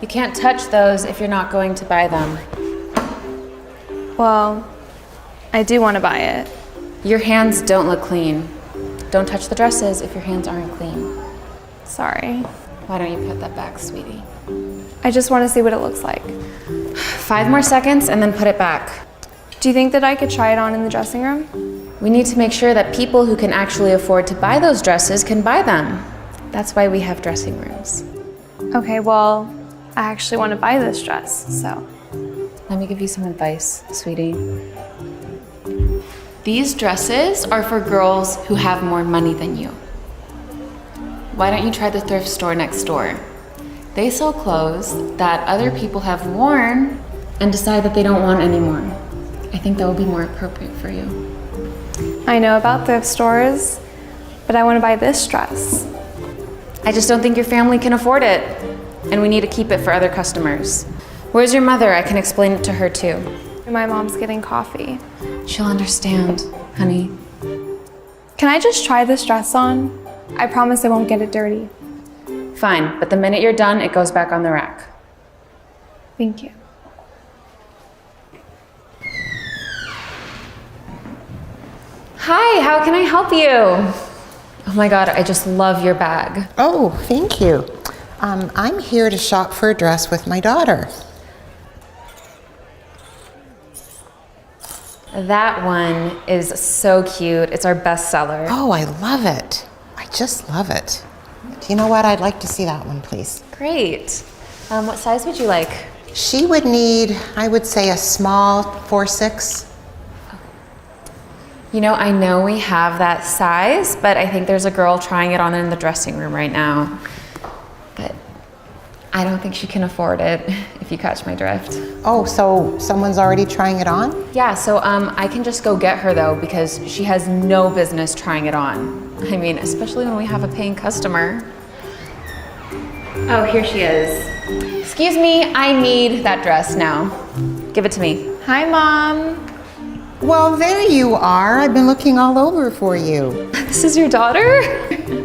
You can't touch those if you're not going to buy them. Well, I do want to buy it. Your hands don't look clean. Don't touch the dresses if your hands aren't clean. Sorry. Why don't you put that back, sweetie? I just want to see what it looks like. 5 more seconds and then put it back. Do you think that I could try it on in the dressing room? We need to make sure that people who can actually afford to buy those dresses can buy them. That's why we have dressing rooms. Okay, well, I actually want to buy this dress, so. Let me give you some advice, sweetie. These dresses are for girls who have more money than you. Why don't you try the thrift store next door? They sell clothes that other people have worn and decide that they don't want anymore. I think that would be more appropriate for you. I know about thrift stores, but I want to buy this dress. I just don't think your family can afford it, and we need to keep it for other customers. Where's your mother? I can explain it to her too. My mom's getting coffee. She'll understand, honey. Can I just try this dress on? I promise I won't get it dirty. Fine, but the minute you're done, it goes back on the rack. Thank you. Hi, how can I help you? Oh my God, I just love your bag. Oh, thank you. I'm here to shop for a dress with my daughter. That one is so cute. It's our best seller. Oh, I love it. I just love it. Do you know what? I'd like to see that one, please. Great. What size would you like? She would need, I would say, a small 4-6. You know, I know we have that size, but I think there's a girl trying it on in the dressing room right now. But I don't think she can afford it, if you catch my drift. Oh, so someone's already trying it on? Yeah, so I can just go get her though, because she has no business trying it on. I mean, especially when we have a paying customer. Oh, here she is. Excuse me, I need that dress now. Give it to me. Hi, Mom. Well, there you are. I've been looking all over for you. This is your daughter?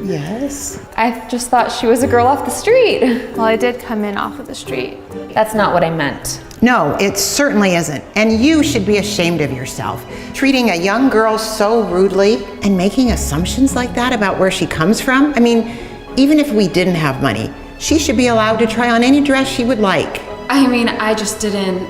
Yes. I just thought she was a girl off the street. Well, I did come in off of the street. That's not what I meant. No, it certainly isn't. And you should be ashamed of yourself. Treating a young girl so rudely and making assumptions like that about where she comes from. I mean, even if we didn't have money, she should be allowed to try on any dress she would like. I mean, I just didn't,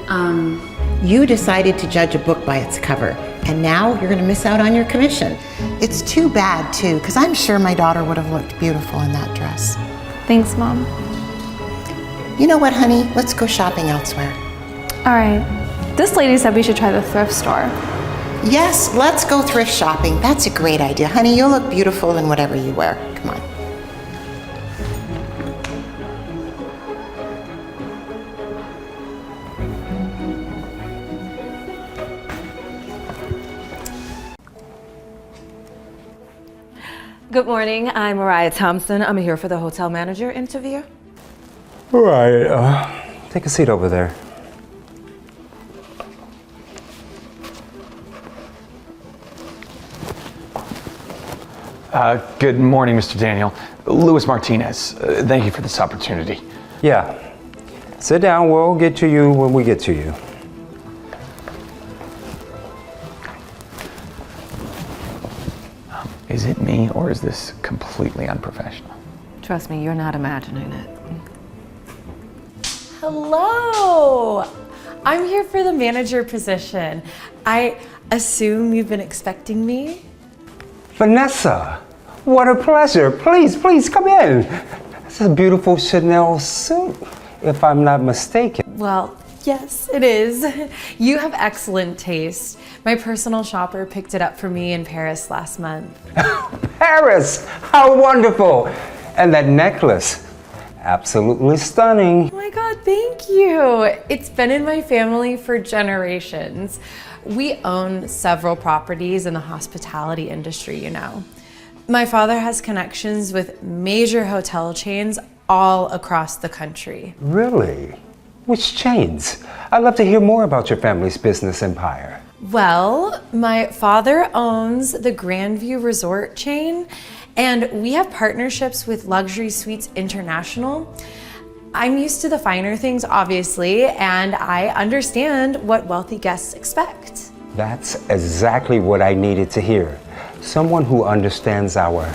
You decided to judge a book by its cover, and now you're gonna miss out on your commission. It's too bad too, because I'm sure my daughter would have looked beautiful in that dress. Thanks, Mom. You know what, honey? Let's go shopping elsewhere. All right. This lady said we should try the thrift store. Yes, let's go thrift shopping. That's a great idea. Honey, you'll look beautiful in whatever you wear. Come on. Good morning, I'm Mariah Thompson. I'm here for the hotel manager interview. All right, take a seat over there. Good morning, Mr. Daniel. Luis Martinez. Thank you for this opportunity. Yeah, sit down. We'll get to you when we get to you. Is it me, or is this completely unprofessional? Trust me, you're not imagining it. Hello! I'm here for the manager position. I assume you've been expecting me? Vanessa, what a pleasure. Please, please come in. It's a beautiful Chanel suit, if I'm not mistaken. Well, yes, it is. You have excellent taste. My personal shopper picked it up for me in Paris last month. Paris, how wonderful. And that necklace, absolutely stunning. Oh my God, thank you. It's been in my family for generations. We own several properties in the hospitality industry, you know. My father has connections with major hotel chains all across the country. Really? Which chains? I'd love to hear more about your family's business empire. Well, my father owns the Grandview Resort chain, and we have partnerships with Luxury Suites International. I'm used to the finer things, obviously, and I understand what wealthy guests expect. That's exactly what I needed to hear. Someone who understands our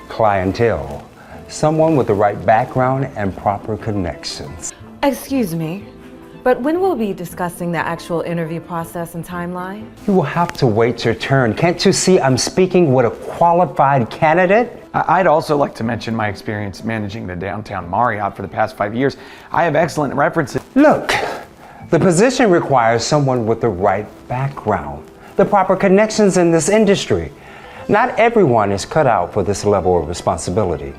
clientele. Someone with the right background and proper connections. Excuse me, but when will we be discussing the actual interview process and timeline? You will have to wait your turn. Can't you see I'm speaking with a qualified candidate? I'd also like to mention my experience managing the downtown Marriott for the past 5 years. I have excellent references. Look, the position requires someone with the right background, the proper connections in this industry. Not everyone is cut out for this level of responsibility.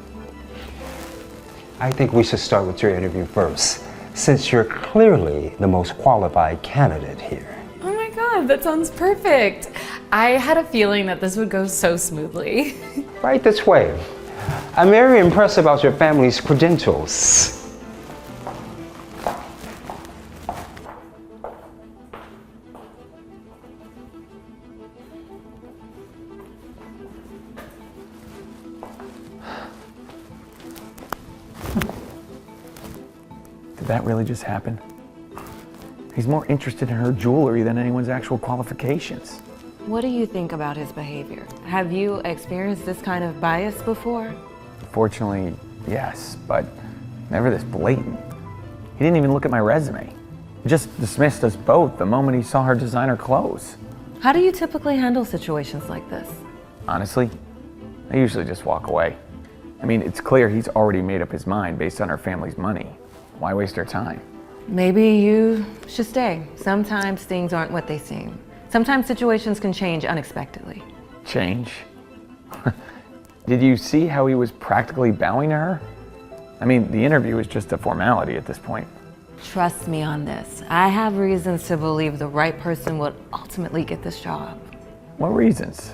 I think we should start with your interview first, since you're clearly the most qualified candidate here. Oh my God, that sounds perfect. I had a feeling that this would go so smoothly. Right this way. I'm very impressed about your family's credentials. Did that really just happen? He's more interested in her jewelry than anyone's actual qualifications. What do you think about his behavior? Have you experienced this kind of bias before? Fortunately, yes, but never this blatant. He didn't even look at my resume. He just dismissed us both the moment he saw her designer clothes. How do you typically handle situations like this? Honestly, I usually just walk away. I mean, it's clear he's already made up his mind based on our family's money. Why waste our time? Maybe you should stay. Sometimes things aren't what they seem. Sometimes situations can change unexpectedly. Change? Did you see how he was practically bowing to her? I mean, the interview is just a formality at this point. Trust me on this. I have reasons to believe the right person will ultimately get this job. What reasons?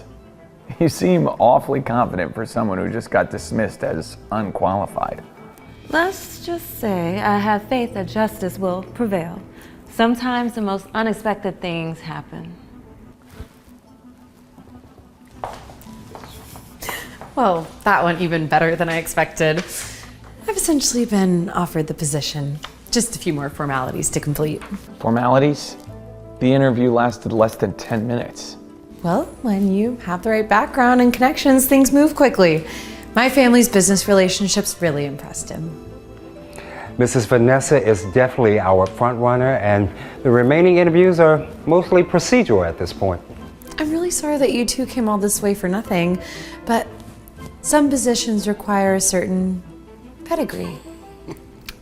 You seem awfully confident for someone who just got dismissed as unqualified. Let's just say I have faith that justice will prevail. Sometimes the most unexpected things happen. Well, that went even better than I expected. I've essentially been offered the position. Just a few more formalities to complete. Formalities? The interview lasted less than 10 minutes. Well, when you have the right background and connections, things move quickly. My family's business relationships really impressed him. Mrs. Vanessa is definitely our front runner, and the remaining interviews are mostly procedural at this point. I'm really sorry that you two came all this way for nothing, but some positions require a certain pedigree.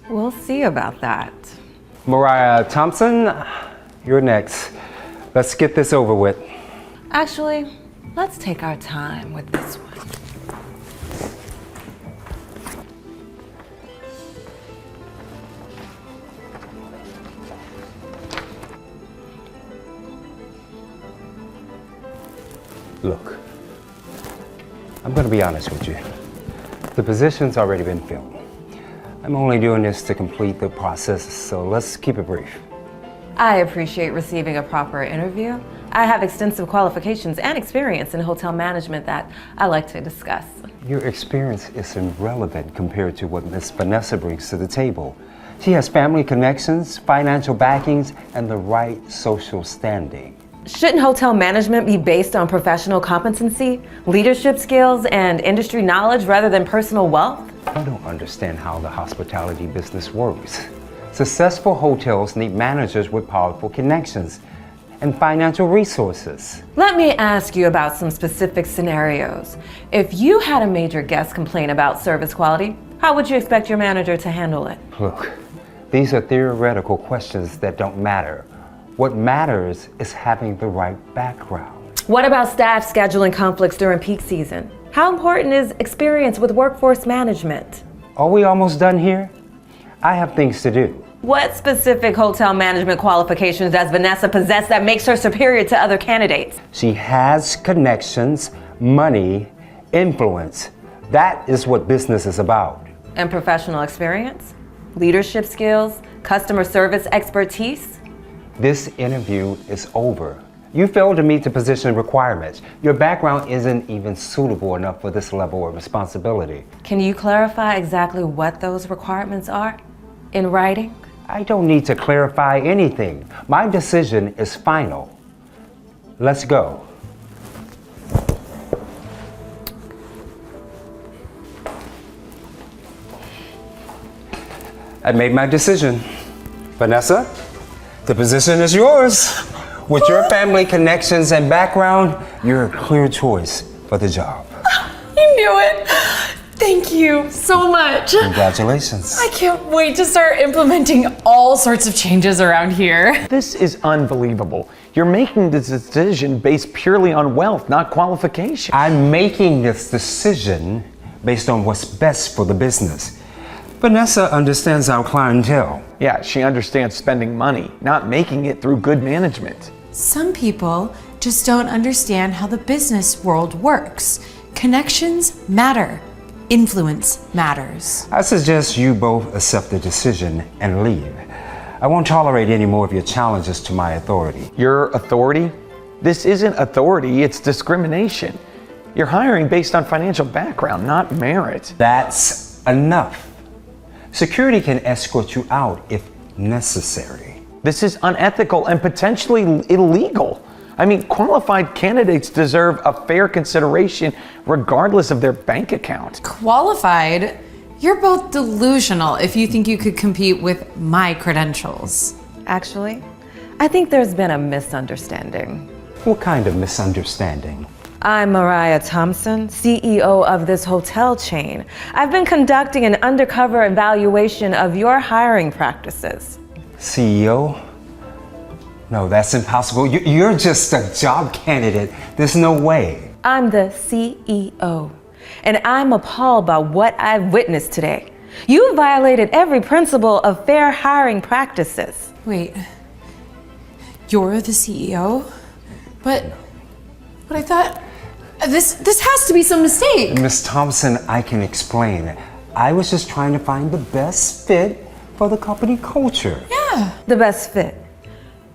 We'll see about that. Mariah Thompson, you're next. Let's get this over with. Actually, let's take our time with this one. Look, I'm going to be honest with you. The position's already been filled. I'm only doing this to complete the process, so let's keep it brief. I appreciate receiving a proper interview. I have extensive qualifications and experience in hotel management that I like to discuss. Your experience is irrelevant compared to what Miss Vanessa brings to the table. She has family connections, financial backings, and the right social standing. Shouldn't hotel management be based on professional competency, leadership skills, and industry knowledge rather than personal wealth? I don't understand how the hospitality business works. Successful hotels need managers with powerful connections and financial resources. Let me ask you about some specific scenarios. If you had a major guest complaint about service quality, how would you expect your manager to handle it? Look, these are theoretical questions that don't matter. What matters is having the right background. What about staff scheduling conflicts during peak season? How important is experience with workforce management? Are we almost done here? I have things to do. What specific hotel management qualifications does Vanessa possess that makes her superior to other candidates? She has connections, money, influence. That is what business is about. And professional experience? Leadership skills? Customer service expertise? This interview is over. You failed to meet the position requirements. Your background isn't even suitable enough for this level of responsibility. Can you clarify exactly what those requirements are? In writing? I don't need to clarify anything. My decision is final. Let's go. I made my decision. Vanessa, the position is yours. With your family connections and background, you're a clear choice for the job. I knew it. Thank you so much. Congratulations. I can't wait to start implementing all sorts of changes around here. This is unbelievable. You're making this decision based purely on wealth, not qualification. I'm making this decision based on what's best for the business. Vanessa understands our clientele. Yeah, she understands spending money, not making it through good management. Some people just don't understand how the business world works. Connections matter. Influence matters. I suggest you both accept the decision and leave. I won't tolerate any more of your challenges to my authority. Your authority? This isn't authority, it's discrimination. You're hiring based on financial background, not merit. That's enough. Security can escort you out if necessary. This is unethical and potentially illegal. I mean, qualified candidates deserve a fair consideration regardless of their bank account. Qualified? You're both delusional if you think you could compete with my credentials. Actually, I think there's been a misunderstanding. What kind of misunderstanding? I'm Mariah Thompson, CEO of this hotel chain. I've been conducting an undercover evaluation of your hiring practices. CEO? No, that's impossible. You're just a job candidate. There's no way. I'm the CEO, and I'm appalled by what I've witnessed today. You violated every principle of fair hiring practices. Wait, you're the CEO? But I thought, this has to be some mistake. Miss Thompson, I can explain. I was just trying to find the best fit for the company culture. Yeah. The best fit.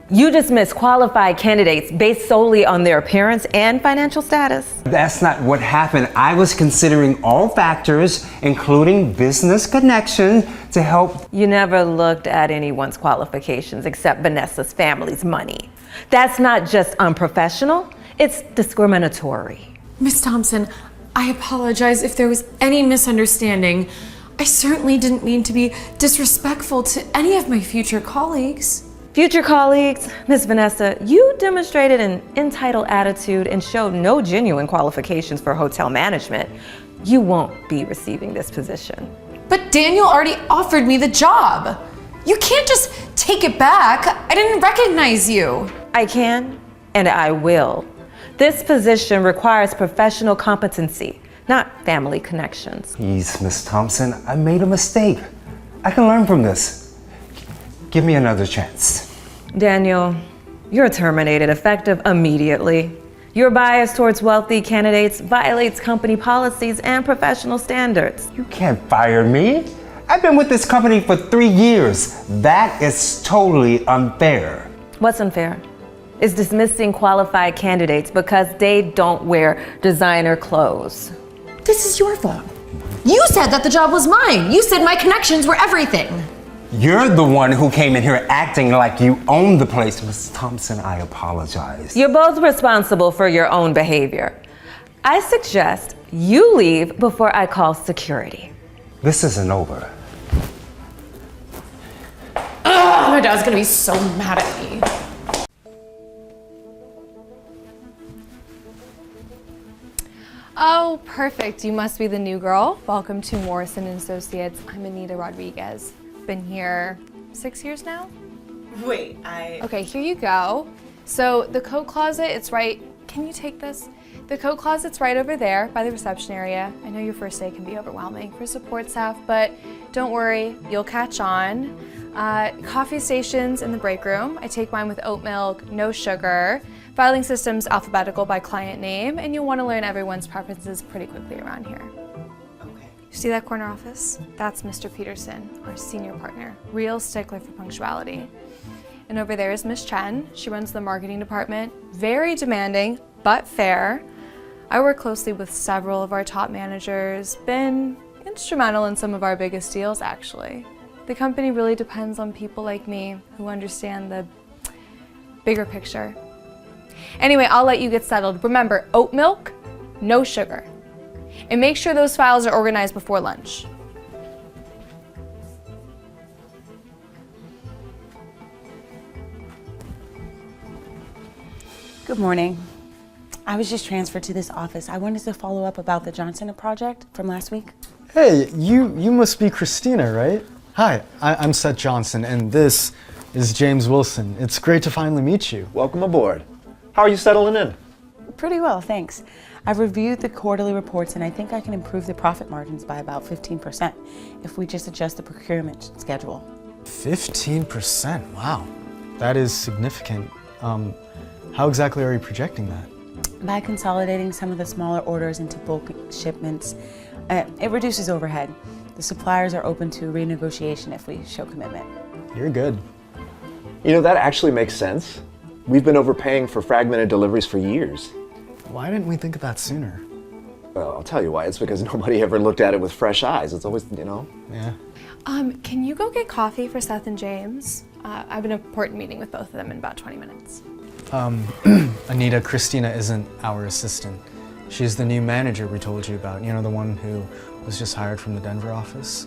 You dismiss qualified candidates based solely on their appearance and financial status. That's not what happened. I was considering all factors, including business connection, to help. You never looked at anyone's qualifications except Vanessa's family's money. That's not just unprofessional, it's discriminatory. Miss Thompson, I apologize if there was any misunderstanding. I certainly didn't mean to be disrespectful to any of my future colleagues. Future colleagues, Miss Vanessa, you demonstrated an entitled attitude and showed no genuine qualifications for hotel management. You won't be receiving this position. But Daniel already offered me the job. You can't just take it back. I didn't recognize you. I can, and I will. This position requires professional competency, not family connections. Please, Miss Thompson, I made a mistake. I can learn from this. Give me another chance. Daniel, you're terminated effective immediately. Your bias towards wealthy candidates violates company policies and professional standards. You can't fire me. I've been with this company for 3 years. That is totally unfair. What's unfair is dismissing qualified candidates because they don't wear designer clothes. This is your fault. You said that the job was mine. You said my connections were everything. You're the one who came in here acting like you own the place. Miss Thompson, I apologize. You're both responsible for your own behavior. I suggest you leave before I call security. This isn't over. My dad's gonna be so mad at me. Oh, perfect. You must be the new girl. Welcome to Morrison & Associates. I'm Anita Rodriguez. Been here 6 years now? Wait, Okay, here you go. So the coat closet, it's right, can you take this? The coat closet's right over there by the reception area. I know your first day can be overwhelming for support staff, but don't worry, you'll catch on. Coffee stations in the break room. I take mine with oat milk, no sugar. Filing system's alphabetical by client name, and you'll want to learn everyone's preferences pretty quickly around here. Okay. See that corner office? That's Mr. Peterson, our senior partner. Real stickler for punctuality. And over there is Miss Chen. She runs the marketing department. Very demanding, but fair. I work closely with several of our top managers. Been instrumental in some of our biggest deals, actually. The company really depends on people like me who understand the bigger picture. Anyway, I'll let you get settled. Remember, oat milk, no sugar. And make sure those files are organized before lunch. Good morning. I was just transferred to this office. I wanted to follow up about the Johnson project from last week. Hey, you must be Christina, right? Hi, I'm Seth Johnson, and this is James Wilson. It's great to finally meet you. Welcome aboard. How are you settling in? Pretty well, thanks. I've reviewed the quarterly reports and I think I can improve the profit margins by about 15% if we just adjust the procurement schedule. 15%, wow. That is significant. How exactly are you projecting that? By consolidating some of the smaller orders into bulk shipments, it reduces overhead. The suppliers are open to renegotiation if we show commitment. You're good. You know, that actually makes sense. We've been overpaying for fragmented deliveries for years. Why didn't we think of that sooner? Well, I'll tell you why. It's because nobody ever looked at it with fresh eyes. It's always, you know. Yeah. Can you go get coffee for Seth and James? I have an important meeting with both of them in about 20 minutes. Anita, Christina isn't our assistant. She's the new manager we told you about. You know, the one who was just hired from the Denver office?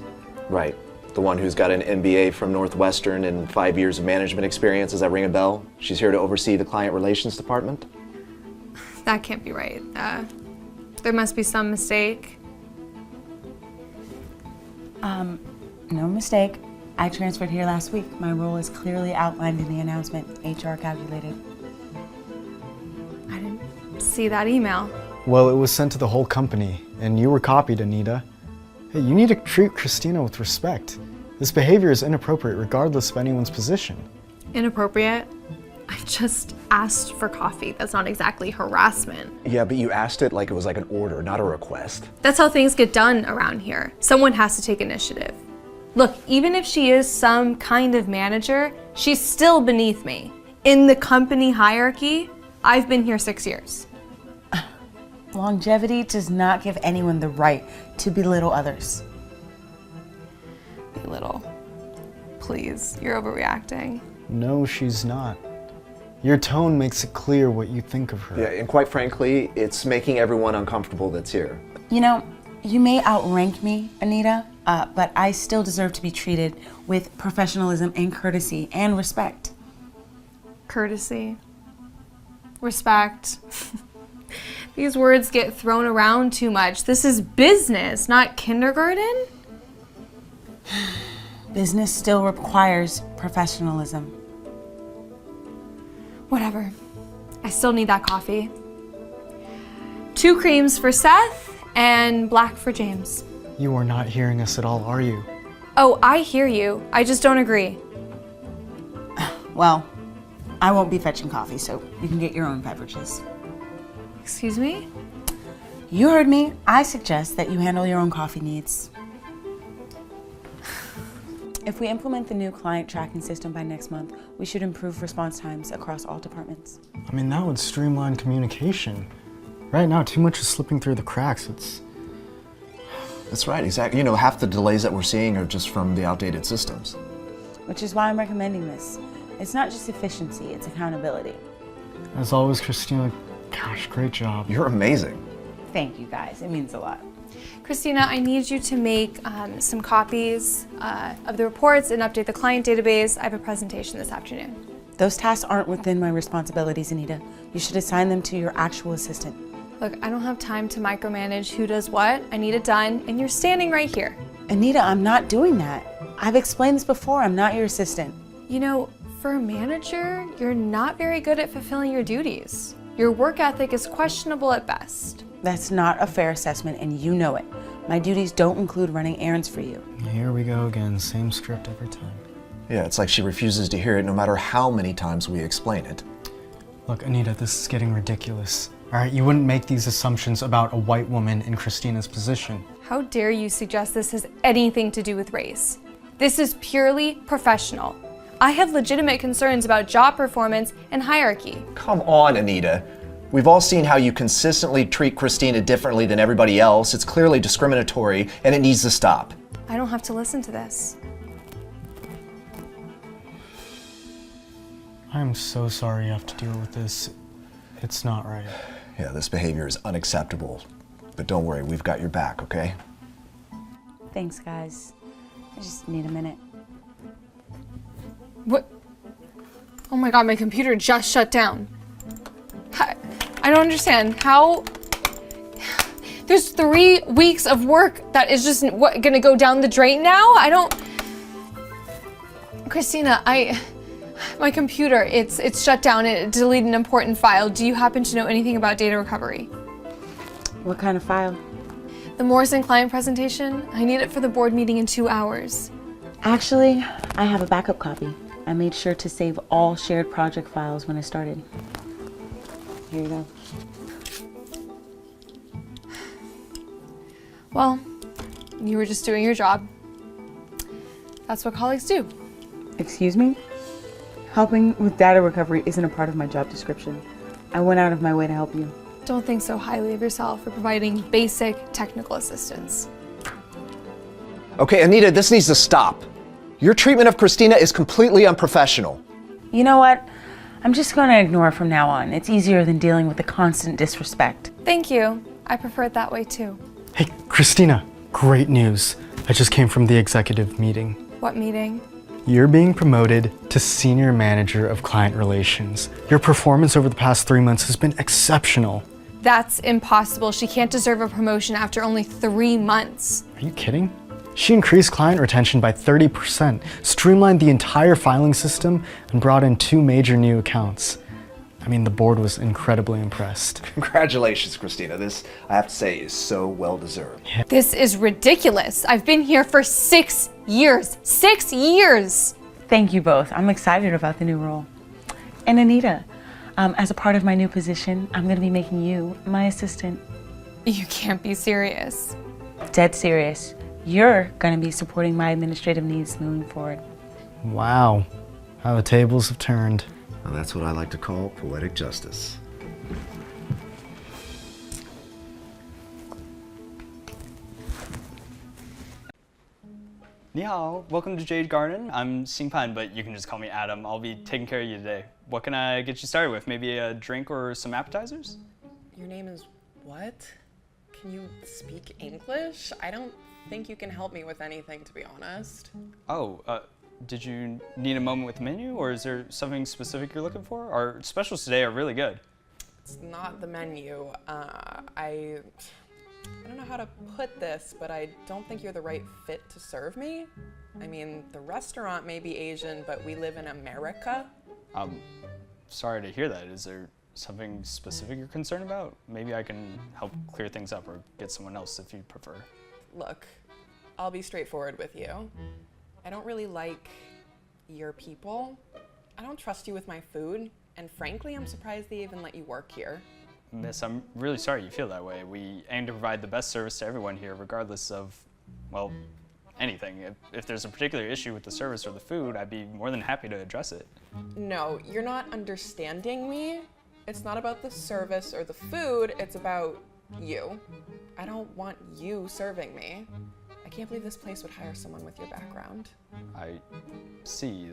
Right. The one who's got an MBA from Northwestern and 5 years of management experience. Does that ring a bell? She's here to oversee the client relations department? That can't be right. There must be some mistake. No mistake. I transferred here last week. My role is clearly outlined in the announcement. HR calculated. I didn't see that email. Well, it was sent to the whole company, and you were copied, Anita. Hey, you need to treat Christina with respect. This behavior is inappropriate regardless of anyone's position. Inappropriate? I just asked for coffee. That's not exactly harassment. Yeah, but you asked it like it was like an order, not a request. That's how things get done around here. Someone has to take initiative. Look, even if she is some kind of manager, she's still beneath me. In the company hierarchy, I've been here 6 years. Longevity does not give anyone the right to belittle others. Belittle. Please, you're overreacting. No, she's not. Your tone makes it clear what you think of her. Yeah, and quite frankly, it's making everyone uncomfortable that's here. You know, you may outrank me, Anita, but I still deserve to be treated with professionalism and courtesy and respect. Courtesy. Respect. These words get thrown around too much. This is business, not kindergarten. Business still requires professionalism. Whatever. I still need that coffee. 2 creams for Seth and black for James. You are not hearing us at all, are you? Oh, I hear you. I just don't agree. Well, I won't be fetching coffee, so you can get your own beverages. Excuse me? You heard me. I suggest that you handle your own coffee needs. If we implement the new client tracking system by next month, we should improve response times across all departments. I mean, that would streamline communication. Right now, too much is slipping through the cracks. That's right, exactly. You know, half the delays that we're seeing are just from the outdated systems. Which is why I'm recommending this. It's not just efficiency, it's accountability. As always, Christina, gosh, great job. You're amazing. Thank you guys, it means a lot. Christina, I need you to make some copies of the reports and update the client database. I have a presentation this afternoon. Those tasks aren't within my responsibilities, Anita. You should assign them to your actual assistant. Look, I don't have time to micromanage who does what. I need it done, and you're standing right here. Anita, I'm not doing that. I've explained this before, I'm not your assistant. You know, for a manager, you're not very good at fulfilling your duties. Your work ethic is questionable at best. That's not a fair assessment, and you know it. My duties don't include running errands for you. Here we go again, same script every time. Yeah, it's like she refuses to hear it no matter how many times we explain it. Look, Anita, this is getting ridiculous. All right, you wouldn't make these assumptions about a white woman in Christina's position. How dare you suggest this has anything to do with race? This is purely professional. I have legitimate concerns about job performance and hierarchy. Come on, Anita. We've all seen how you consistently treat Christina differently than everybody else. It's clearly discriminatory, and it needs to stop. I don't have to listen to this. I'm so sorry you have to deal with this. It's not right. Yeah, this behavior is unacceptable. But don't worry, we've got your back, okay? Thanks, guys. I just need a minute. What? Oh my god, my computer just shut down. I don't understand. How? There's 3 weeks of work that is just gonna go down the drain now? I don't... Christina, my computer, it's shut down. It deleted an important file. Do you happen to know anything about data recovery? What kind of file? The Morrison client presentation. I need it for the board meeting in 2 hours. Actually, I have a backup copy. I made sure to save all shared project files when I started. Here you go. Well, you were just doing your job. That's what colleagues do. Excuse me? Helping with data recovery isn't a part of my job description. I went out of my way to help you. Don't think so highly of yourself for providing basic technical assistance. Okay, Anita, this needs to stop. Your treatment of Christina is completely unprofessional. You know what? I'm just going to ignore from now on. It's easier than dealing with the constant disrespect. Thank you. I prefer it that way too. Hey, Christina, great news. I just came from the executive meeting. What meeting? You're being promoted to Senior Manager of Client Relations. Your performance over the past 3 months has been exceptional. That's impossible. She can't deserve a promotion after only 3 months. Are you kidding? She increased client retention by 30%, streamlined the entire filing system, and brought in 2 major new accounts. I mean, the board was incredibly impressed. Congratulations, Christina. This, I have to say, is so well-deserved. Yeah. This is ridiculous. I've been here for 6 years. 6 years! Thank you both. I'm excited about the new role. And Anita, as a part of my new position, I'm going to be making you my assistant. You can't be serious. Dead serious. You're going to be supporting my administrative needs moving forward. Wow, how the tables have turned. Well, that's what I like to call poetic justice. Ni hao, welcome to Jade Garden. I'm Xingpan, but you can just call me Adam. I'll be taking care of you today. What can I get you started with? Maybe a drink or some appetizers? Your name is what? Can you speak English? I don't think you can help me with anything, to be honest. Oh, did you need a moment with the menu, or is there something specific you're looking for? Our specials today are really good. It's not the menu. I don't know how to put this, but I don't think you're the right fit to serve me. I mean, the restaurant may be Asian, but we live in America. Sorry to hear that. Is there something specific you're concerned about? Maybe I can help clear things up or get someone else if you prefer. Look, I'll be straightforward with you. I don't really like your people. I don't trust you with my food, and frankly, I'm surprised they even let you work here. Miss, I'm really sorry you feel that way. We aim to provide the best service to everyone here, regardless of, well, anything. If there's a particular issue with the service or the food, I'd be more than happy to address it. No, you're not understanding me. It's not about the service or the food, it's about you. I don't want you serving me. I can't believe this place would hire someone with your background. I see.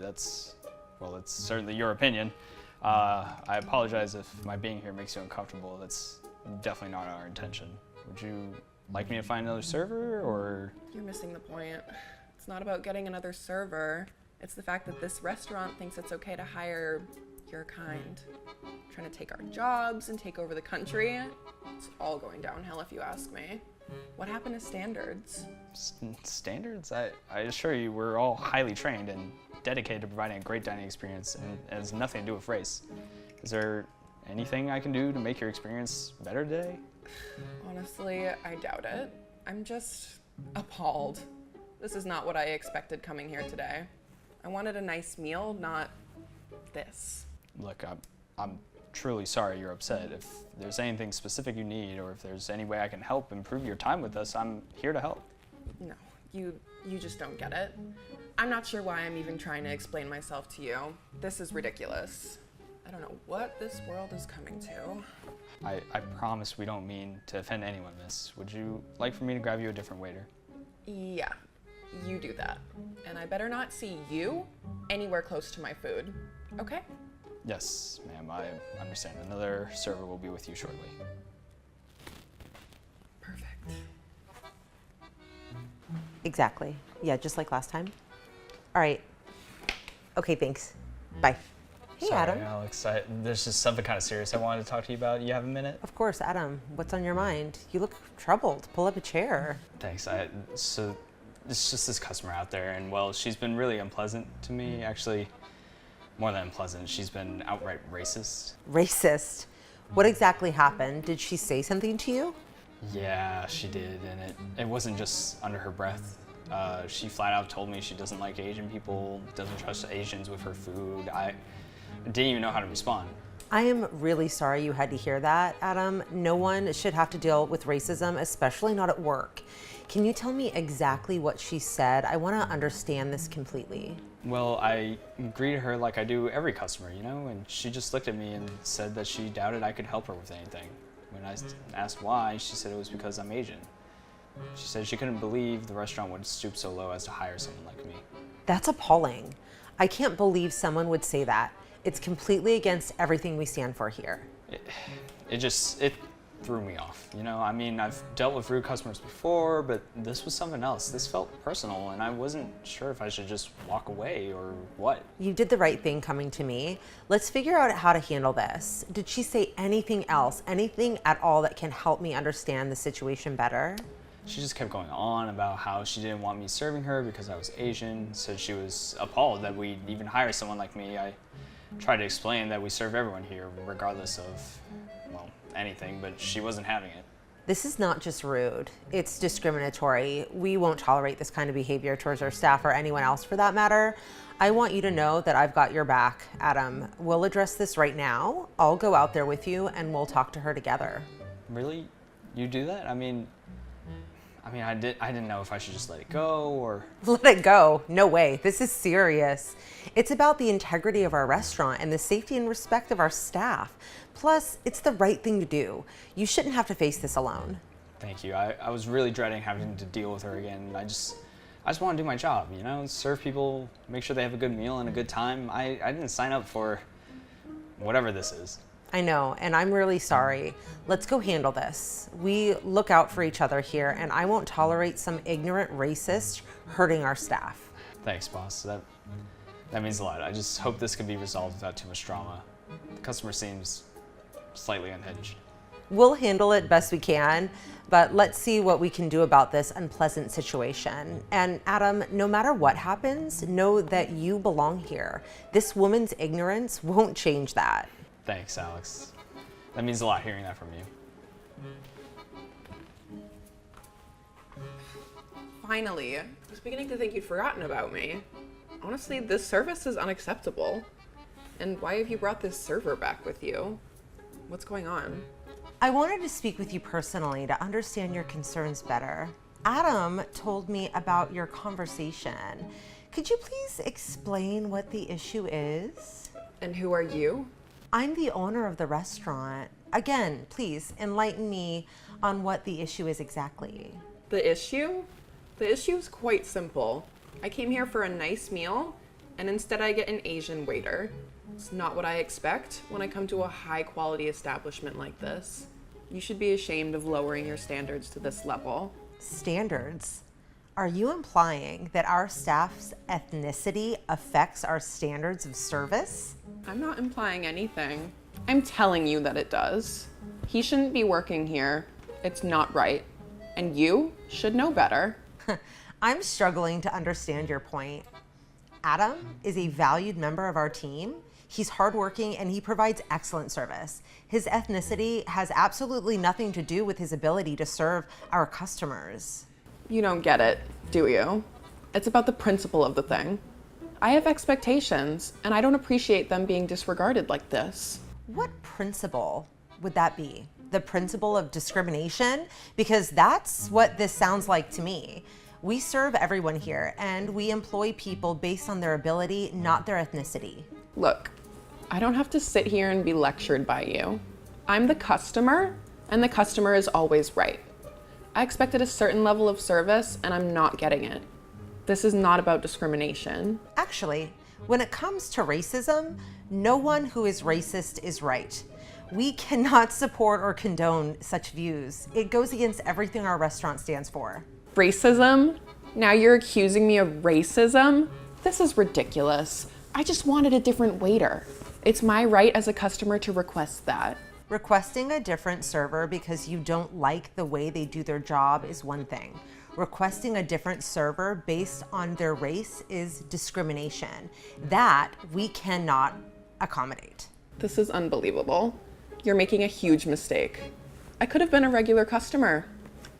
Well, it's certainly your opinion. I apologize if my being here makes you uncomfortable. That's definitely not our intention. Would you like me to find another server, or? You're missing the point. It's not about getting another server. It's the fact that this restaurant thinks it's okay to hire your kind. Trying to take our jobs and take over the country. It's all going downhill if you ask me. What happened to standards? Standards? I assure you, we're all highly trained and dedicated to providing a great dining experience, and it has nothing to do with race. Is there anything I can do to make your experience better today? Honestly, I doubt it. I'm just appalled. This is not what I expected coming here today. I wanted a nice meal, not this. Look, I'm truly sorry you're upset. If there's anything specific you need, or if there's any way I can help improve your time with us, I'm here to help. No, you just don't get it. I'm not sure why I'm even trying to explain myself to you. This is ridiculous. I don't know what this world is coming to. I promise we don't mean to offend anyone, miss. Would you like for me to grab you a different waiter? Yeah, you do that. And I better not see you anywhere close to my food, okay? Yes, ma'am, I understand. Another server will be with you shortly. Perfect. Exactly. Yeah, just like last time. All right. Okay, thanks. Bye. Hey, Sorry, Adam. Alex, there's just something kind of serious I wanted to talk to you about. You have a minute? Of course, Adam. What's on your mind? You look troubled. Pull up a chair. Thanks. So it's just this customer out there, and well, she's been really unpleasant to me. Actually, more than unpleasant, she's been outright racist. Racist? What exactly happened? Did she say something to you? Yeah, she did, and it wasn't just under her breath. She flat out told me she doesn't like Asian people, doesn't trust Asians with her food. I didn't even know how to respond. I am really sorry you had to hear that, Adam. No one should have to deal with racism, especially not at work. Can you tell me exactly what she said? I want to understand this completely. Well, I greeted her like I do every customer, you know, and she just looked at me and said that she doubted I could help her with anything. When I asked why, she said it was because I'm Asian. She said she couldn't believe the restaurant would stoop so low as to hire someone like me. That's appalling. I can't believe someone would say that. It's completely against everything we stand for here. It threw me off, you know? I mean, I've dealt with rude customers before, but this was something else. This felt personal, and I wasn't sure if I should just walk away or what. You did the right thing coming to me. Let's figure out how to handle this. Did she say anything else, anything at all that can help me understand the situation better? She just kept going on about how she didn't want me serving her because I was Asian, said she was appalled that we'd even hire someone like me. I tried to explain that we serve everyone here, regardless of, well, anything, but she wasn't having it. This is not just rude, it's discriminatory. We won't tolerate this kind of behavior towards our staff or anyone else for that matter. I want you to know that I've got your back, Adam. We'll address this right now. I'll go out there with you and we'll talk to her together. Really? You do that? I mean, I didn't know if I should just let it go or... Let it go? No way. This is serious. It's about the integrity of our restaurant and the safety and respect of our staff. Plus, it's the right thing to do. You shouldn't have to face this alone. Thank you. I was really dreading having to deal with her again. I just want to do my job, you know? Serve people, make sure they have a good meal and a good time. I didn't sign up for whatever this is. I know, and I'm really sorry. Let's go handle this. We look out for each other here, and I won't tolerate some ignorant racist hurting our staff. Thanks, boss. That means a lot. I just hope this can be resolved without too much drama. The customer seems slightly unhinged. We'll handle it best we can, but let's see what we can do about this unpleasant situation. And Adam, no matter what happens, know that you belong here. This woman's ignorance won't change that. Thanks, Alex. That means a lot hearing that from you. Finally. I was beginning to think you'd forgotten about me. Honestly, this service is unacceptable. And why have you brought this server back with you? What's going on? I wanted to speak with you personally to understand your concerns better. Adam told me about your conversation. Could you please explain what the issue is? And who are you? I'm the owner of the restaurant. Again, please enlighten me on what the issue is exactly. The issue? The issue is quite simple. I came here for a nice meal, and instead I get an Asian waiter. It's not what I expect when I come to a high-quality establishment like this. You should be ashamed of lowering your standards to this level. Standards? Are you implying that our staff's ethnicity affects our standards of service? I'm not implying anything. I'm telling you that it does. He shouldn't be working here. It's not right. And you should know better. I'm struggling to understand your point. Adam is a valued member of our team. He's hardworking and he provides excellent service. His ethnicity has absolutely nothing to do with his ability to serve our customers. You don't get it, do you? It's about the principle of the thing. I have expectations, and I don't appreciate them being disregarded like this. What principle would that be? The principle of discrimination? Because that's what this sounds like to me. We serve everyone here, and we employ people based on their ability, not their ethnicity. Look, I don't have to sit here and be lectured by you. I'm the customer, and the customer is always right. I expected a certain level of service, and I'm not getting it. This is not about discrimination. Actually, When it comes to racism, no one who is racist is right. We cannot support or condone such views. It goes against everything our restaurant stands for. Racism? Now you're accusing me of racism? This is ridiculous. I just wanted a different waiter. It's my right as a customer to request that. Requesting a different server because you don't like the way they do their job is one thing. Requesting a different server based on their race is discrimination. That we cannot accommodate. This is unbelievable. You're making a huge mistake. I could have been a regular customer.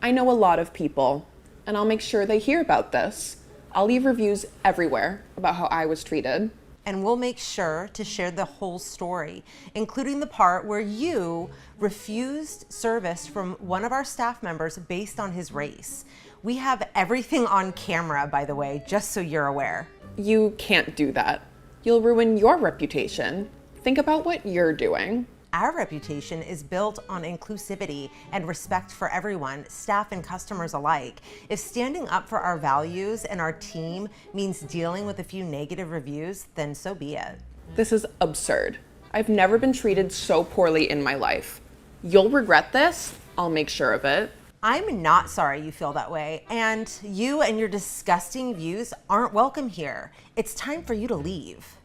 I know a lot of people, and I'll make sure they hear about this. I'll leave reviews everywhere about how I was treated. And we'll make sure to share the whole story, including the part where you refused service from one of our staff members based on his race. We have everything on camera, by the way, just so you're aware. You can't do that. You'll ruin your reputation. Think about what you're doing. Our reputation is built on inclusivity and respect for everyone, staff and customers alike. If standing up for our values and our team means dealing with a few negative reviews, then so be it. This is absurd. I've never been treated so poorly in my life. You'll regret this. I'll make sure of it. I'm not sorry you feel that way, and you and your disgusting views aren't welcome here. It's time for you to leave.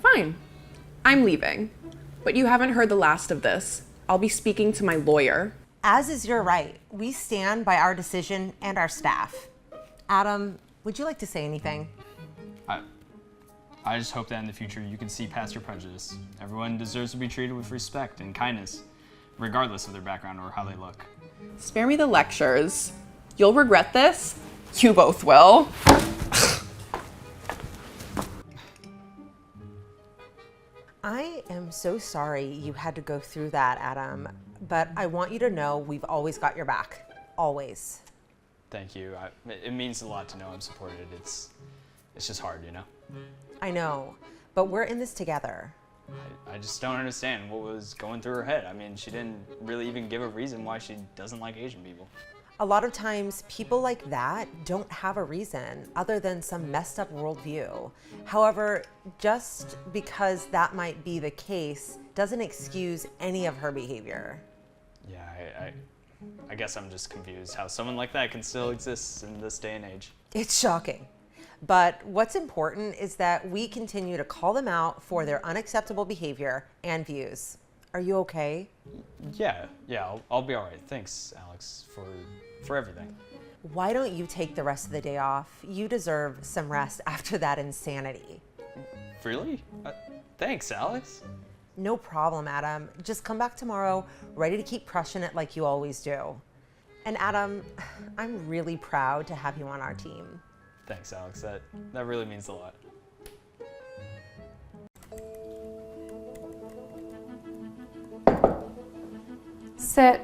Fine. I'm leaving. But you haven't heard the last of this. I'll be speaking to my lawyer. As is your right. We stand by our decision and our staff. Adam, would you like to say anything? I just hope that in the future you can see past your prejudice. Everyone deserves to be treated with respect and kindness, regardless of their background or how they look. Spare me the lectures. You'll regret this. You both will. I am so sorry you had to go through that, Adam, but I want you to know we've always got your back. Always. Thank you. It means a lot to know I'm supported. It's just hard, you know? I know, but we're in this together. I just don't understand what was going through her head. I mean, she didn't really even give a reason why she doesn't like Asian people. A lot of times, people like that don't have a reason other than some messed up worldview. However, just because that might be the case doesn't excuse any of her behavior. Yeah, I guess I'm just confused how someone like that can still exist in this day and age. It's shocking. But what's important is that we continue to call them out for their unacceptable behavior and views. Are you okay? Yeah, I'll be all right. Thanks, Alex, for everything. Why don't you take the rest of the day off? You deserve some rest after that insanity. Really? Thanks, Alex. No problem, Adam. Just come back tomorrow, ready to keep crushing it like you always do. And Adam, I'm really proud to have you on our team. Thanks, Alex. That really means a lot. Sit.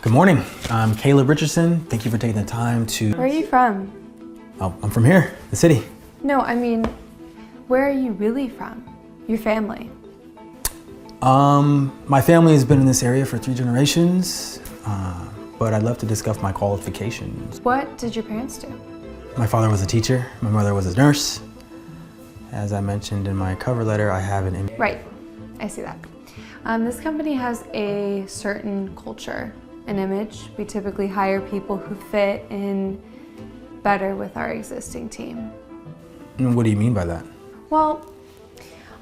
Good morning. I'm Caleb Richardson. Thank you for taking the time to... Where are you from? Oh, I'm from here, the city. No, I mean, where are you really from? Your family? My family has been in this area for 3 generations, but I'd love to discuss my qualifications. What did your parents do? My father was a teacher. My mother was a nurse. As I mentioned in my cover letter, I have an MBA. Right, I see that. This company has a certain culture, an image. We typically hire people who fit in better with our existing team. And what do you mean by that? Well,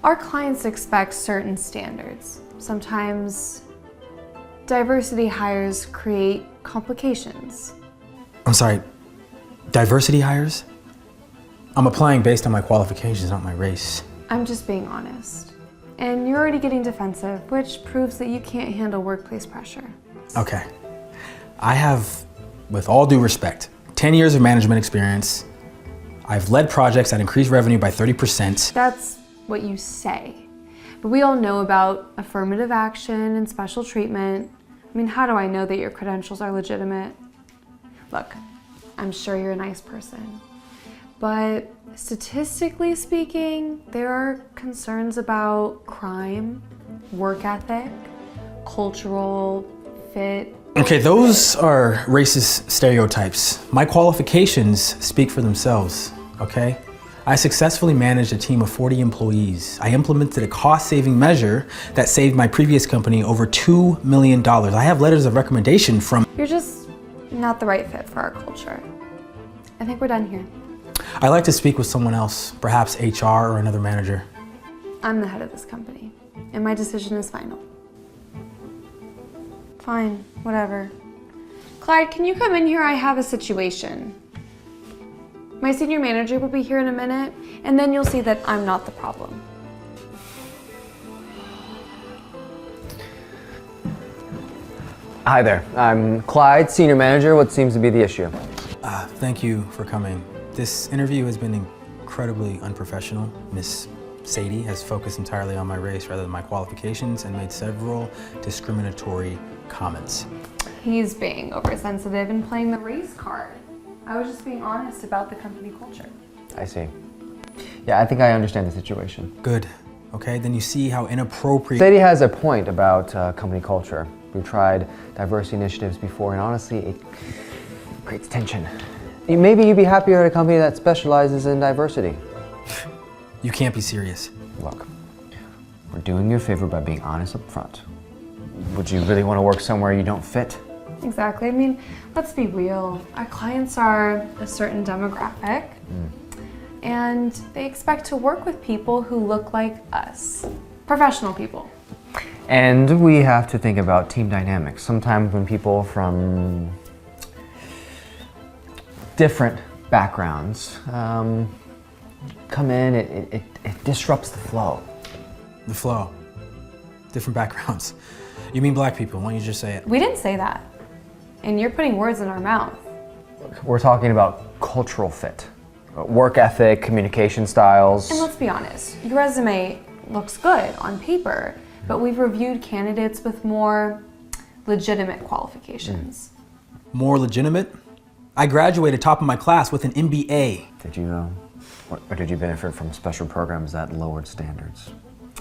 our clients expect certain standards. Sometimes diversity hires create complications. I'm sorry, diversity hires? I'm applying based on my qualifications, not my race. I'm just being honest. And you're already getting defensive, which proves that you can't handle workplace pressure. Okay. I have, with all due respect, 10 years of management experience. I've led projects that increase revenue by 30%. That's what you say. But we all know about affirmative action and special treatment. I mean, how do I know that your credentials are legitimate? Look, I'm sure you're a nice person. But statistically speaking, there are concerns about crime, work ethic, cultural fit. Okay, those are racist stereotypes. My qualifications speak for themselves. okay? I successfully managed a team of 40 employees. I implemented a cost-saving measure that saved my previous company over $2 million. I have letters of recommendation from... You're just not the right fit for our culture. I think we're done here. I'd like to speak with someone else, perhaps HR or another manager. I'm the head of this company, and my decision is final. Fine, whatever. Clyde, can you come in here? I have a situation. My senior manager will be here in a minute, and then you'll see that I'm not the problem. Hi there, I'm Clyde, senior manager. What seems to be the issue? Thank you for coming. This interview has been incredibly unprofessional. Miss Sadie has focused entirely on my race rather than my qualifications and made several discriminatory comments. He's being oversensitive and playing the race card. I was just being honest about the company culture. I see. Yeah, I think I understand the situation. Good. Okay, then you see how inappropriate... Sadie has a point about company culture. We've tried diversity initiatives before, and honestly, it creates tension. Maybe you'd be happier at a company that specializes in diversity. You can't be serious. Look, we're doing you a favor by being honest up front. Would you really want to work somewhere you don't fit? Exactly. I mean, let's be real. Our clients are a certain demographic, and they expect to work with people who look like us. Professional people. And we have to think about team dynamics. Sometimes when people from different backgrounds come in, it disrupts the flow. The flow. Different backgrounds. You mean black people, why don't you just say it? We didn't say that. And you're putting words in our mouth. We're talking about cultural fit, work ethic, communication styles. And let's be honest, your resume looks good on paper, but we've reviewed candidates with more legitimate qualifications. More legitimate? I graduated top of my class with an MBA. Did you, or did you benefit from special programs that lowered standards?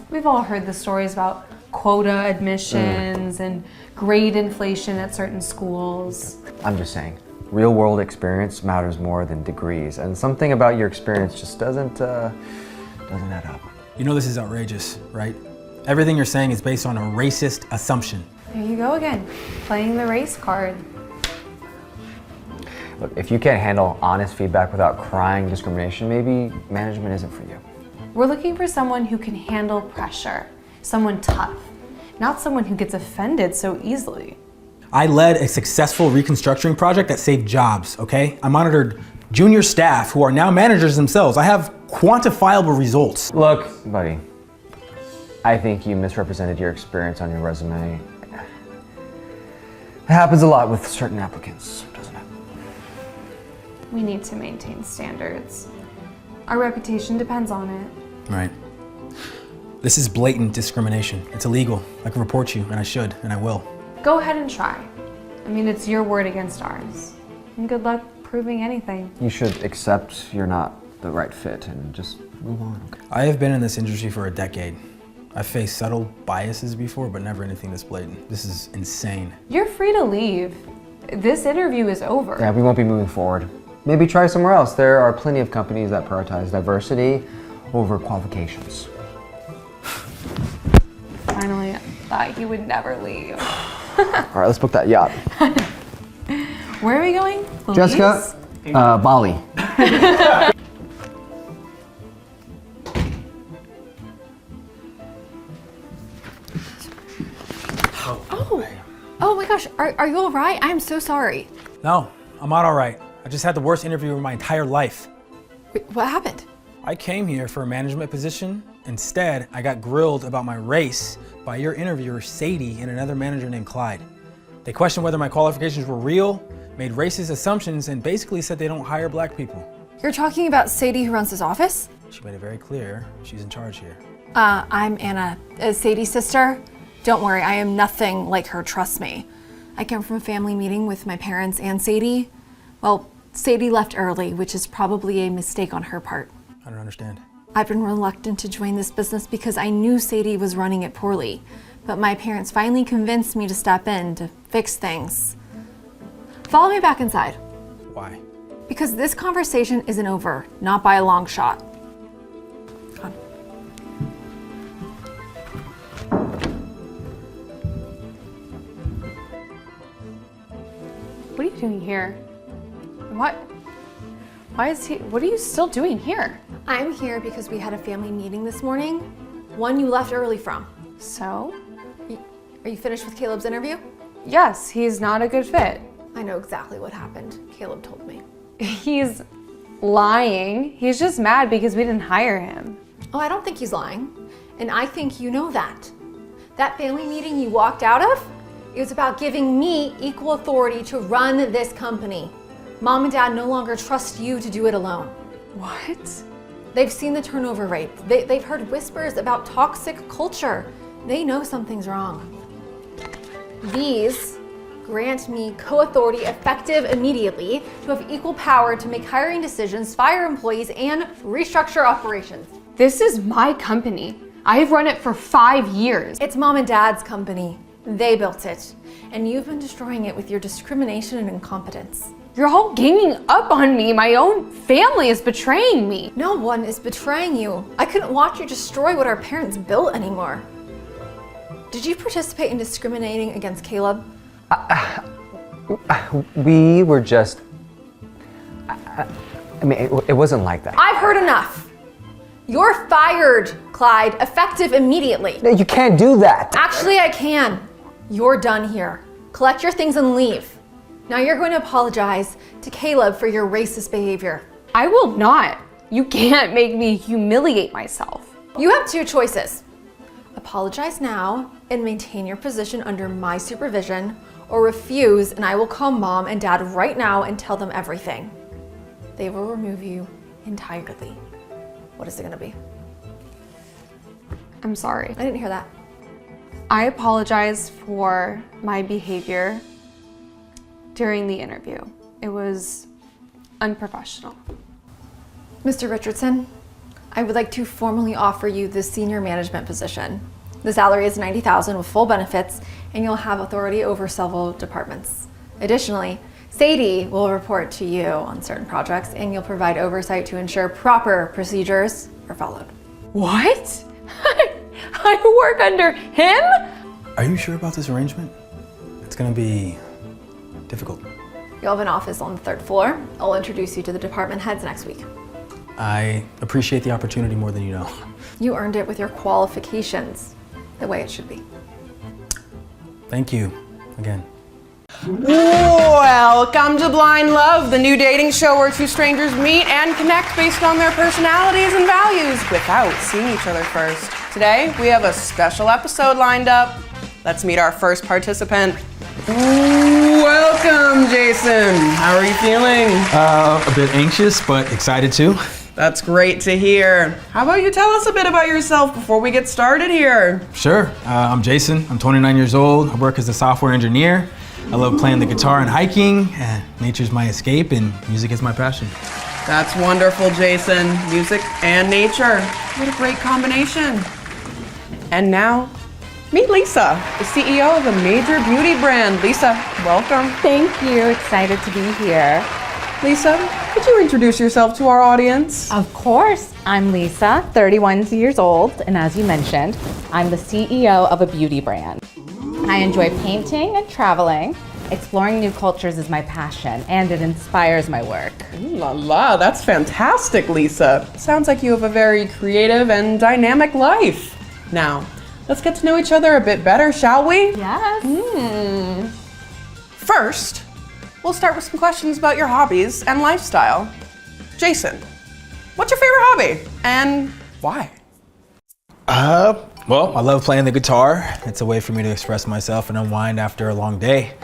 We've all heard the stories about quota admissions and grade inflation at certain schools. I'm just saying, real world experience matters more than degrees, and something about your experience just doesn't add up. You know this is outrageous, right? Everything you're saying is based on a racist assumption. There you go again, playing the race card. Look, if you can't handle honest feedback without crying discrimination, maybe management isn't for you. We're looking for someone who can handle pressure, someone tough, not someone who gets offended so easily. I led a successful reconstructing project that saved jobs, okay? I monitored junior staff who are now managers themselves. I have quantifiable results. Look, buddy, I think you misrepresented your experience on your resume. It happens a lot with certain applicants, doesn't it? We need to maintain standards. Our reputation depends on it. Right. This is blatant discrimination. It's illegal. I can report you, and I should, and I will. Go ahead and try. I mean, it's your word against ours. And good luck proving anything. You should accept you're not the right fit and just move on. Okay? I have been in this industry for a decade. I've faced subtle biases before, but never anything this blatant. This is insane. You're free to leave. This interview is over. Yeah, we won't be moving forward. Maybe try somewhere else. There are plenty of companies that prioritize diversity over qualifications. Finally, I thought you would never leave. All right, let's book that yacht. Where are we going? Jessica, Bali. Oh my gosh, are you all right? I'm so sorry. No, I'm not all right. I just had the worst interview of my entire life. Wait, what happened? I came here for a management position. Instead, I got grilled about my race by your interviewer, Sadie, and another manager named Clyde. They questioned whether my qualifications were real, made racist assumptions, and basically said they don't hire black people. You're talking about Sadie who runs this office? She made it very clear she's in charge here. I'm Anna, Sadie's sister. Don't worry, I am nothing like her, trust me. I came from a family meeting with my parents and Sadie. Well, Sadie left early, which is probably a mistake on her part. I don't understand. I've been reluctant to join this business because I knew Sadie was running it poorly, but my parents finally convinced me to step in to fix things. Follow me back inside. Why? Because this conversation isn't over, not by a long shot. Come on. What are you doing here? What? What are you still doing here? I'm here because we had a family meeting this morning, one you left early from. So? Are you finished with Caleb's interview? Yes, he's not a good fit. I know exactly what happened. Caleb told me. He's lying. He's just mad because we didn't hire him. Oh, I don't think he's lying. And I think you know that. That family meeting you walked out of, it was about giving me equal authority to run this company. Mom and Dad no longer trust you to do it alone. What? They've seen the turnover rate. They've heard whispers about toxic culture. They know something's wrong. These grant me co-authority effective immediately to have equal power to make hiring decisions, fire employees, and restructure operations. This is my company. I've run it for 5 years. It's Mom and Dad's company. They built it. And you've been destroying it with your discrimination and incompetence. You're all ganging up on me. My own family is betraying me. No one is betraying you. I couldn't watch you destroy what our parents built anymore. Did you participate in discriminating against Caleb? We were just... I mean, it wasn't like that. I've heard enough. You're fired, Clyde, effective immediately. No, you can't do that. Actually, I can. You're done here. Collect your things and leave. Now you're going to apologize to Caleb for your racist behavior. I will not. You can't make me humiliate myself. You have two choices. Apologize now and maintain your position under my supervision, or refuse and I will call Mom and Dad right now and tell them everything. They will remove you entirely. What is it gonna be? I'm sorry. I didn't hear that. I apologize for my behavior during the interview. It was unprofessional. Mr. Richardson, I would like to formally offer you the senior management position. The salary is $90,000 with full benefits, and you'll have authority over several departments. Additionally, Sadie will report to you on certain projects, and you'll provide oversight to ensure proper procedures are followed. What? I work under him? Are you sure about this arrangement? It's gonna be difficult. You'll have an office on the 3rd floor. I'll introduce you to the department heads next week. I appreciate the opportunity more than you know. You earned it with your qualifications, the way it should be. Thank you again. Welcome to Blind Love, the new dating show where two strangers meet and connect based on their personalities and values without seeing each other first. Today, we have a special episode lined up. Let's meet our first participant. Welcome, Jason. How are you feeling? A bit anxious, but excited too. That's great to hear. How about you tell us a bit about yourself before we get started here? Sure. I'm Jason. I'm 29 years old. I work as a software engineer. I love playing the guitar and hiking. Nature's my escape, and music is my passion. That's wonderful, Jason. Music and nature. What a great combination. And now, meet Lisa, the CEO of a major beauty brand. Lisa, welcome. Thank you. Excited to be here. Lisa, could you introduce yourself to our audience? Of course. I'm Lisa, 31 years old, and as you mentioned, I'm the CEO of a beauty brand. I enjoy painting and traveling. Exploring new cultures is my passion, and it inspires my work. Ooh la la, that's fantastic, Lisa. Sounds like you have a very creative and dynamic life. Now, let's get to know each other a bit better, shall we? Yes. First, we'll start with some questions about your hobbies and lifestyle. Jason, what's your favorite hobby and why? Well, I love playing the guitar. It's a way for me to express myself and unwind after a long day.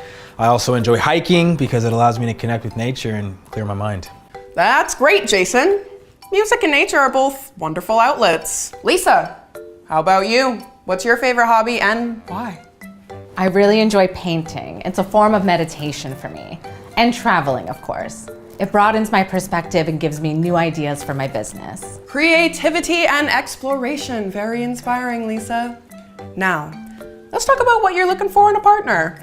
I also enjoy hiking because it allows me to connect with nature and clear my mind. That's great, Jason. Music and nature are both wonderful outlets. Lisa, how about you? What's your favorite hobby and why? I really enjoy painting. It's a form of meditation for me. And traveling, of course. It broadens my perspective and gives me new ideas for my business. Creativity and exploration. Very inspiring, Lisa. Now, let's talk about what you're looking for in a partner.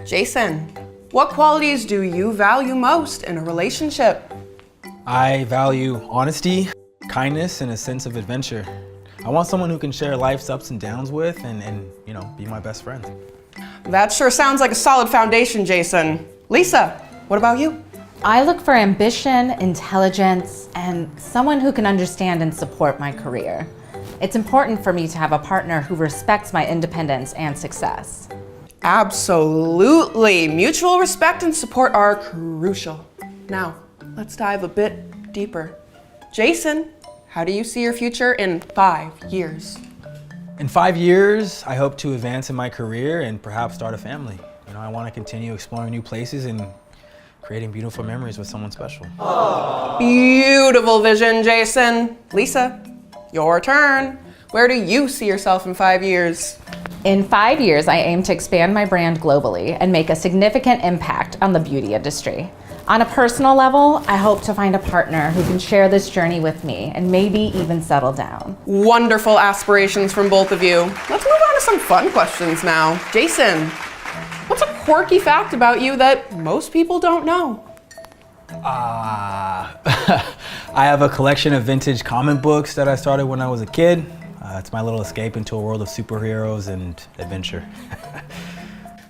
Jason, what qualities do you value most in a relationship? I value honesty, kindness, and a sense of adventure. I want someone who can share life's ups and downs with and you know, be my best friend. That sure sounds like a solid foundation, Jason. Lisa, what about you? I look for ambition, intelligence, and someone who can understand and support my career. It's important for me to have a partner who respects my independence and success. Absolutely. Mutual respect and support are crucial. Now, let's dive a bit deeper. Jason, how do you see your future in 5 years? In 5 years, I hope to advance in my career and perhaps start a family. You know, I want to continue exploring new places and creating beautiful memories with someone special. Beautiful vision, Jason. Lisa, your turn. Where do you see yourself in 5 years? In 5 years, I aim to expand my brand globally and make a significant impact on the beauty industry. On a personal level, I hope to find a partner who can share this journey with me and maybe even settle down. Wonderful aspirations from both of you. Let's move on to some fun questions now. Jason, what's a quirky fact about you that most people don't know? I have a collection of vintage comic books that I started when I was a kid. It's my little escape into a world of superheroes and adventure.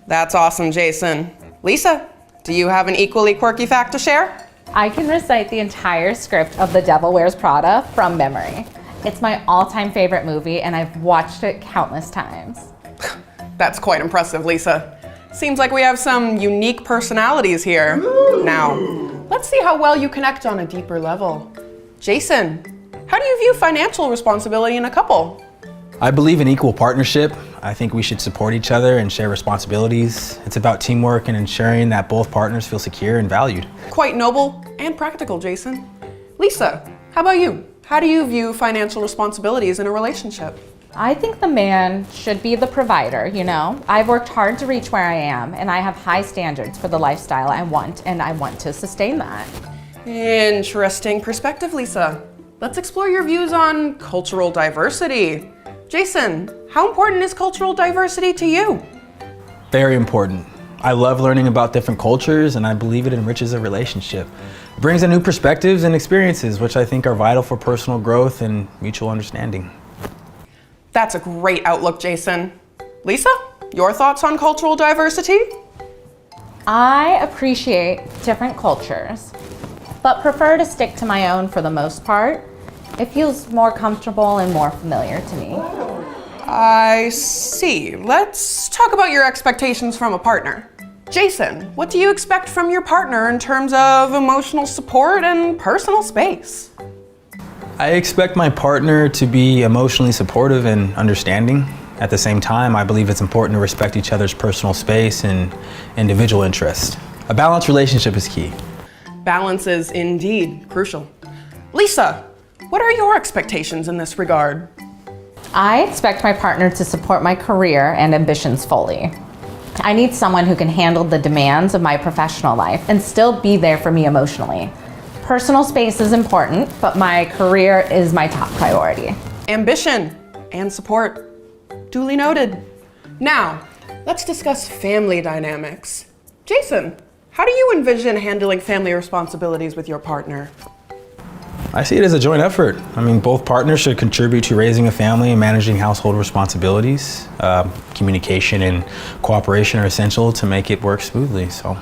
That's awesome, Jason. Lisa, do you have an equally quirky fact to share? I can recite the entire script of The Devil Wears Prada from memory. It's my all-time favorite movie, and I've watched it countless times. That's quite impressive, Lisa. Seems like we have some unique personalities here. Now, let's see how well you connect on a deeper level. Jason, how do you view financial responsibility in a couple? I believe in equal partnership. I think we should support each other and share responsibilities. It's about teamwork and ensuring that both partners feel secure and valued. Quite noble and practical, Jason. Lisa, how about you? How do you view financial responsibilities in a relationship? I think the man should be the provider, you know? I've worked hard to reach where I am, and I have high standards for the lifestyle I want, and I want to sustain that. Interesting perspective, Lisa. Let's explore your views on cultural diversity. Jason, how important is cultural diversity to you? Very important. I love learning about different cultures, and I believe it enriches a relationship. It brings in new perspectives and experiences, which I think are vital for personal growth and mutual understanding. That's a great outlook, Jason. Lisa, your thoughts on cultural diversity? I appreciate different cultures, but prefer to stick to my own for the most part. It feels more comfortable and more familiar to me. I see. Let's talk about your expectations from a partner. Jason, what do you expect from your partner in terms of emotional support and personal space? I expect my partner to be emotionally supportive and understanding. At the same time, I believe it's important to respect each other's personal space and individual interests. A balanced relationship is key. Balance is indeed crucial. Lisa, what are your expectations in this regard? I expect my partner to support my career and ambitions fully. I need someone who can handle the demands of my professional life and still be there for me emotionally. Personal space is important, but my career is my top priority. Ambition and support. Duly noted. Now, let's discuss family dynamics. Jason, how do you envision handling family responsibilities with your partner? I see it as a joint effort. I mean, both partners should contribute to raising a family and managing household responsibilities. Communication and cooperation are essential to make it work smoothly, so.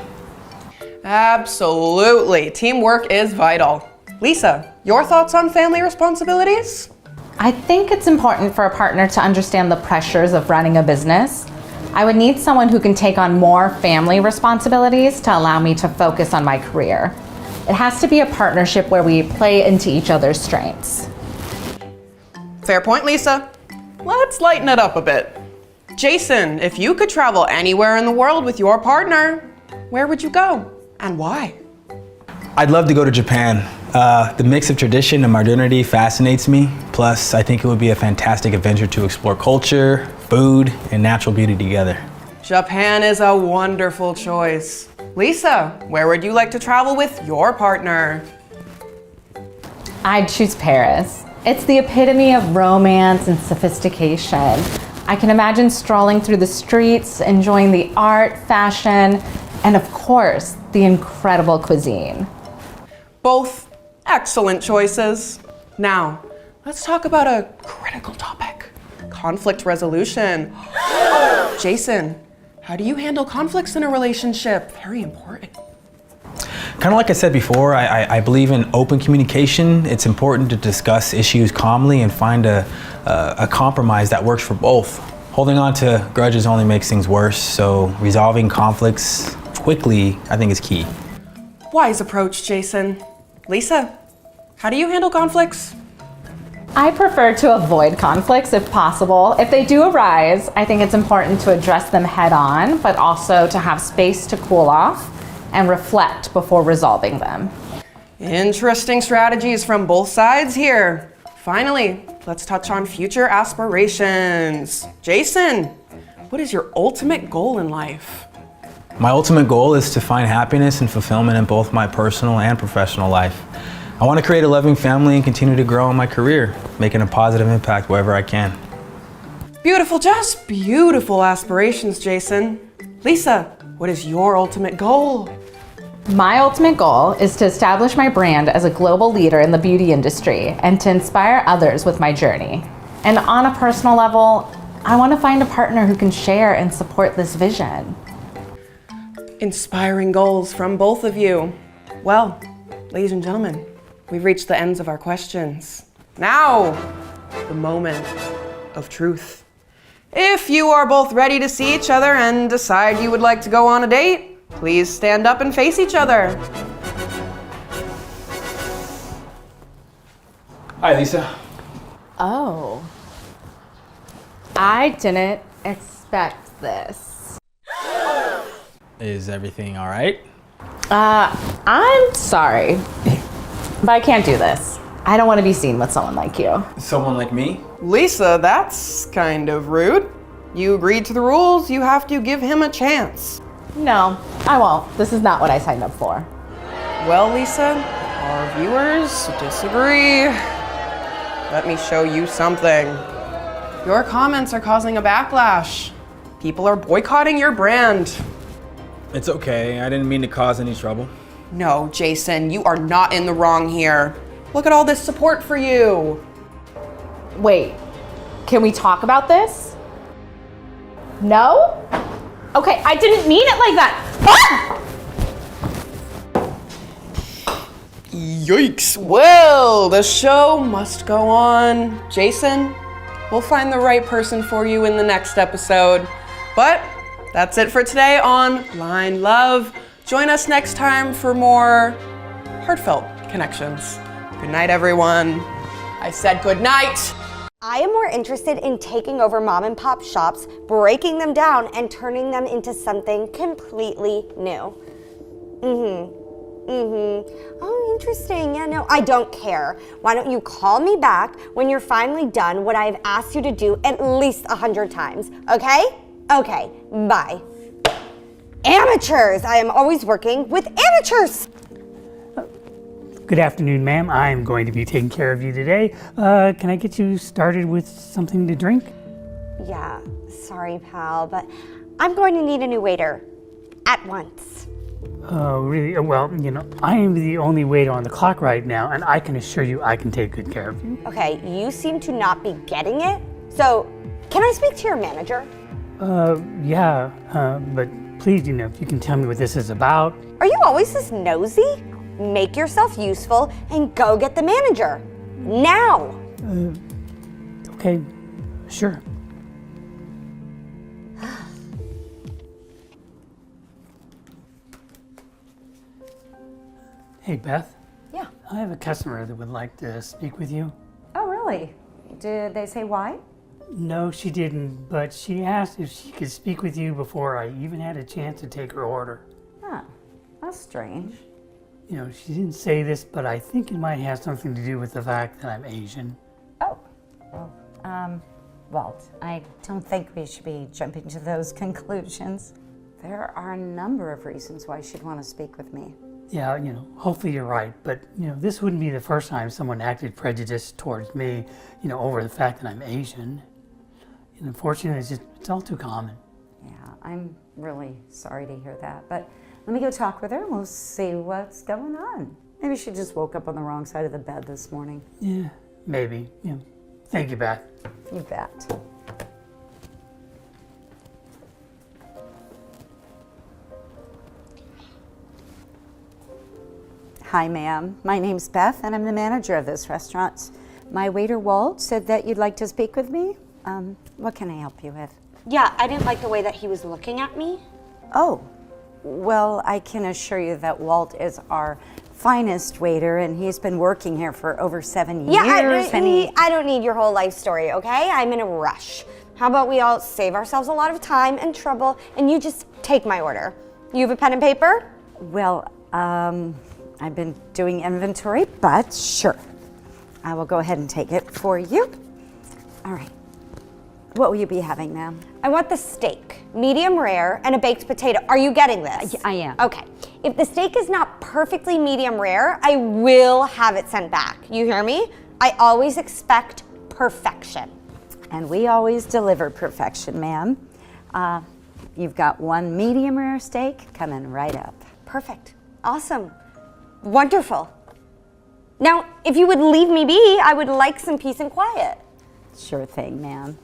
Absolutely. Teamwork is vital. Lisa, your thoughts on family responsibilities? I think it's important for a partner to understand the pressures of running a business. I would need someone who can take on more family responsibilities to allow me to focus on my career. It has to be a partnership where we play into each other's strengths. Fair point, Lisa. Let's lighten it up a bit. Jason, if you could travel anywhere in the world with your partner, where would you go and why? I'd love to go to Japan. The mix of tradition and modernity fascinates me. Plus, I think it would be a fantastic adventure to explore culture, food, and natural beauty together. Japan is a wonderful choice. Lisa, where would you like to travel with your partner? I'd choose Paris. It's the epitome of romance and sophistication. I can imagine strolling through the streets, enjoying the art, fashion, and of course, the incredible cuisine. Both Excellent choices. Now, let's talk about a critical topic, conflict resolution. Jason, how do you handle conflicts in a relationship? Very important. Kind of like I said before, I believe in open communication. It's important to discuss issues calmly and find a compromise that works for both. Holding on to grudges only makes things worse, so resolving conflicts quickly, I think, is key. Wise approach, Jason. Lisa, how do you handle conflicts? I prefer to avoid conflicts if possible. If they do arise, I think it's important to address them head on, but also to have space to cool off and reflect before resolving them. Interesting strategies from both sides here. Finally, let's touch on future aspirations. Jason, what is your ultimate goal in life? My ultimate goal is to find happiness and fulfillment in both my personal and professional life. I want to create a loving family and continue to grow in my career, making a positive impact wherever I can. Beautiful, just beautiful aspirations, Jason. Lisa, what is your ultimate goal? My ultimate goal is to establish my brand as a global leader in the beauty industry and to inspire others with my journey. And on a personal level, I want to find a partner who can share and support this vision. Inspiring goals from both of you. Well, ladies and gentlemen, we've reached the ends of our questions. Now, the moment of truth. If you are both ready to see each other and decide you would like to go on a date, please stand up and face each other. Hi, Lisa. Oh. I didn't expect this. Is everything all right? I'm sorry, but I can't do this. I don't want to be seen with someone like you. Someone like me? Lisa, that's kind of rude. You agreed to the rules, you have to give him a chance. No, I won't. This is not what I signed up for. Well, Lisa, our viewers disagree. Let me show you something. Your comments are causing a backlash. People are boycotting your brand. It's okay. I didn't mean to cause any trouble. No, Jason, you are not in the wrong here. Look at all this support for you. Wait, can we talk about this? No? Okay, I didn't mean it like that. Ah! Yikes. Well, the show must go on. Jason, we'll find the right person for you in the next episode. But that's it for today on Blind Love. Join us next time for more heartfelt connections. Good night, everyone. I said good night. I am more interested in taking over mom and pop shops, breaking them down, and turning them into something completely new. Oh, interesting. Yeah, no, I don't care. Why don't you call me back when you're finally done what I've asked you to do at least 100 times, okay? Okay, bye. Amateurs! I am always working with amateurs! Good afternoon, ma'am. I'm going to be taking care of you today. Can I get you started with something to drink? Yeah, sorry, pal, but I'm going to need a new waiter. At once. Oh, really? Well, you know, I am the only waiter on the clock right now, and I can assure you I can take good care of you. Okay, you seem to not be getting it. So, can I speak to your manager? Yeah, but please, you know, if you can tell me what this is about. Are you always this nosy? Make yourself useful and go get the manager. Now! Okay, sure. Hey, Beth. Yeah. I have a customer that would like to speak with you. Oh, really? Did they say why? No, she didn't, but she asked if she could speak with you before I even had a chance to take her order. Oh, that's strange. You know, she didn't say this, but I think it might have something to do with the fact that I'm Asian. Oh, well, Walt, I don't think we should be jumping to those conclusions. There are a number of reasons why she'd want to speak with me. Yeah, you know, hopefully you're right, but, you know, this wouldn't be the first time someone acted prejudiced towards me, you know, over the fact that I'm Asian. And unfortunately, it's all too common. Yeah, I'm really sorry to hear that, but let me go talk with her and we'll see what's going on. Maybe she just woke up on the wrong side of the bed this morning. Yeah, maybe. Yeah. Thank you, Beth. You bet. Hi, ma'am. My name's Beth, and I'm the manager of this restaurant. My waiter, Walt, said that you'd like to speak with me. What can I help you with? Yeah, I didn't like the way that he was looking at me. Oh, well, I can assure you that Walt is our finest waiter, and he's been working here for over 7 years. I don't need your whole life story, okay? I'm in a rush. How about we all save ourselves a lot of time and trouble, and you just take my order. You have a pen and paper? Well, I've been doing inventory, but sure. I will go ahead and take it for you. All right. What will you be having, ma'am? I want the steak, medium rare, and a baked potato. Are you getting this? I am. Okay. If the steak is not perfectly medium rare, I will have it sent back. You hear me? I always expect perfection. And we always deliver perfection, ma'am. You've got one medium rare steak coming right up. Perfect. Awesome. Wonderful. Now, if you would leave me be, I would like some peace and quiet. Sure thing, ma'am.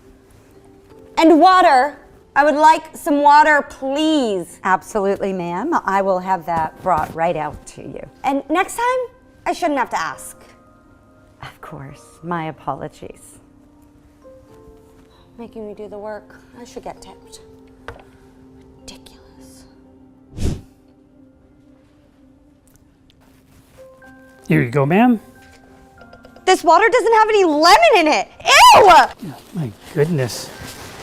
And water. I would like some water, please. Absolutely, ma'am. I will have that brought right out to you. And next time, I shouldn't have to ask. Of course. My apologies. Making me do the work. I should get tipped. Ridiculous. Here you go, ma'am. This water doesn't have any lemon in it. Ew! Oh, my goodness.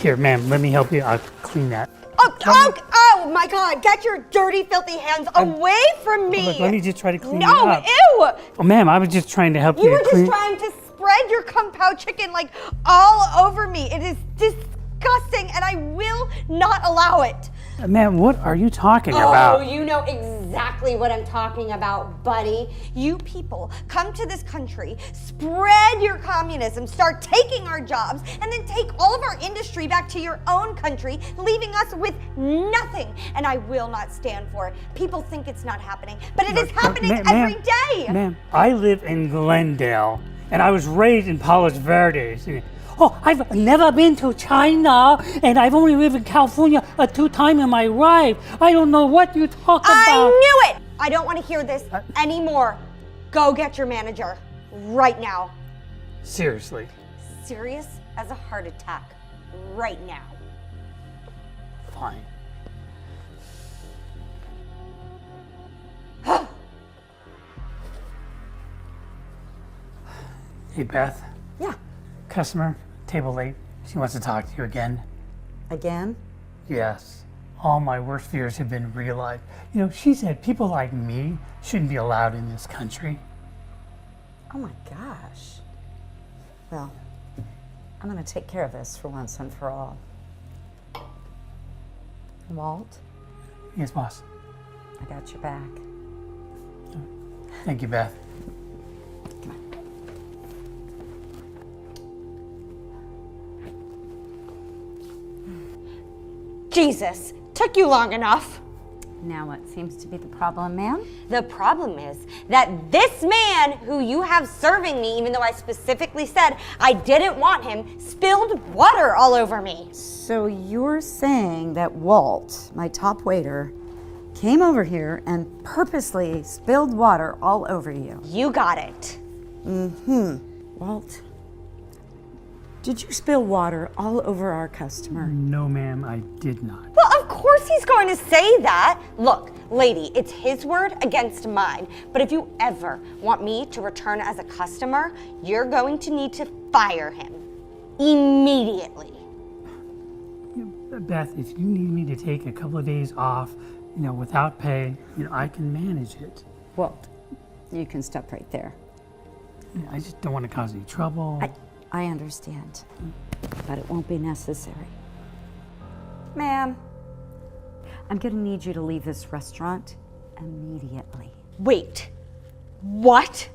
Here, ma'am, let me help you. I'll clean that. Oh my God, get your dirty, filthy hands away from me. Look, let me just try to clean it No, up. ew! Oh, ma'am, I was just trying to help you. You were clean. just trying to spread your Kung Pao chicken like all over me. It is disgusting and I will not allow it. Ma'am, what are you talking Oh, about? you know exactly what I'm talking about, buddy. You people come to this country, spread your communism, start taking our jobs, and then take all of our industry back to your own country, leaving us with nothing. And I will not stand for it. People think it's not happening, but it is happening every day. Ma'am, I live in Glendale, and I was raised in Palos Verdes. Oh, I've never been to China, and I've only lived in California 2 times in my life. I don't know what you talk about. I knew it! I don't want to hear this anymore. Go get your manager right now. Seriously. Serious as a heart attack right now. Fine. Hey, Beth. Yeah. Customer, table late. She wants to talk to you again. Again? Yes. All my worst fears have been realized. You know, she said people like me shouldn't be allowed in this country. Oh my gosh. Well, I'm going to take care of this for once and for all. Walt? Yes, boss. I got your back. Thank you, Beth. Jesus, took you long enough. Now what seems to be the problem, ma'am? The problem is that this man who you have serving me, even though I specifically said I didn't want him, spilled water all over me. So you're saying that Walt, my top waiter, came over here and purposely spilled water all over you? You got it. Walt, did you spill water all over our customer? No, ma'am, I did not. Well, of course he's going to say that. Look, lady, it's his word against mine. But if you ever want me to return as a customer, you're going to need to fire him immediately. Beth, if you need me to take a couple of days off, you know, without pay, you know, I can manage it. Walt, you can stop right there. You know, I just don't want to cause any trouble. I understand, but it won't be necessary. Ma'am, I'm gonna need you to leave this restaurant immediately. Wait, what?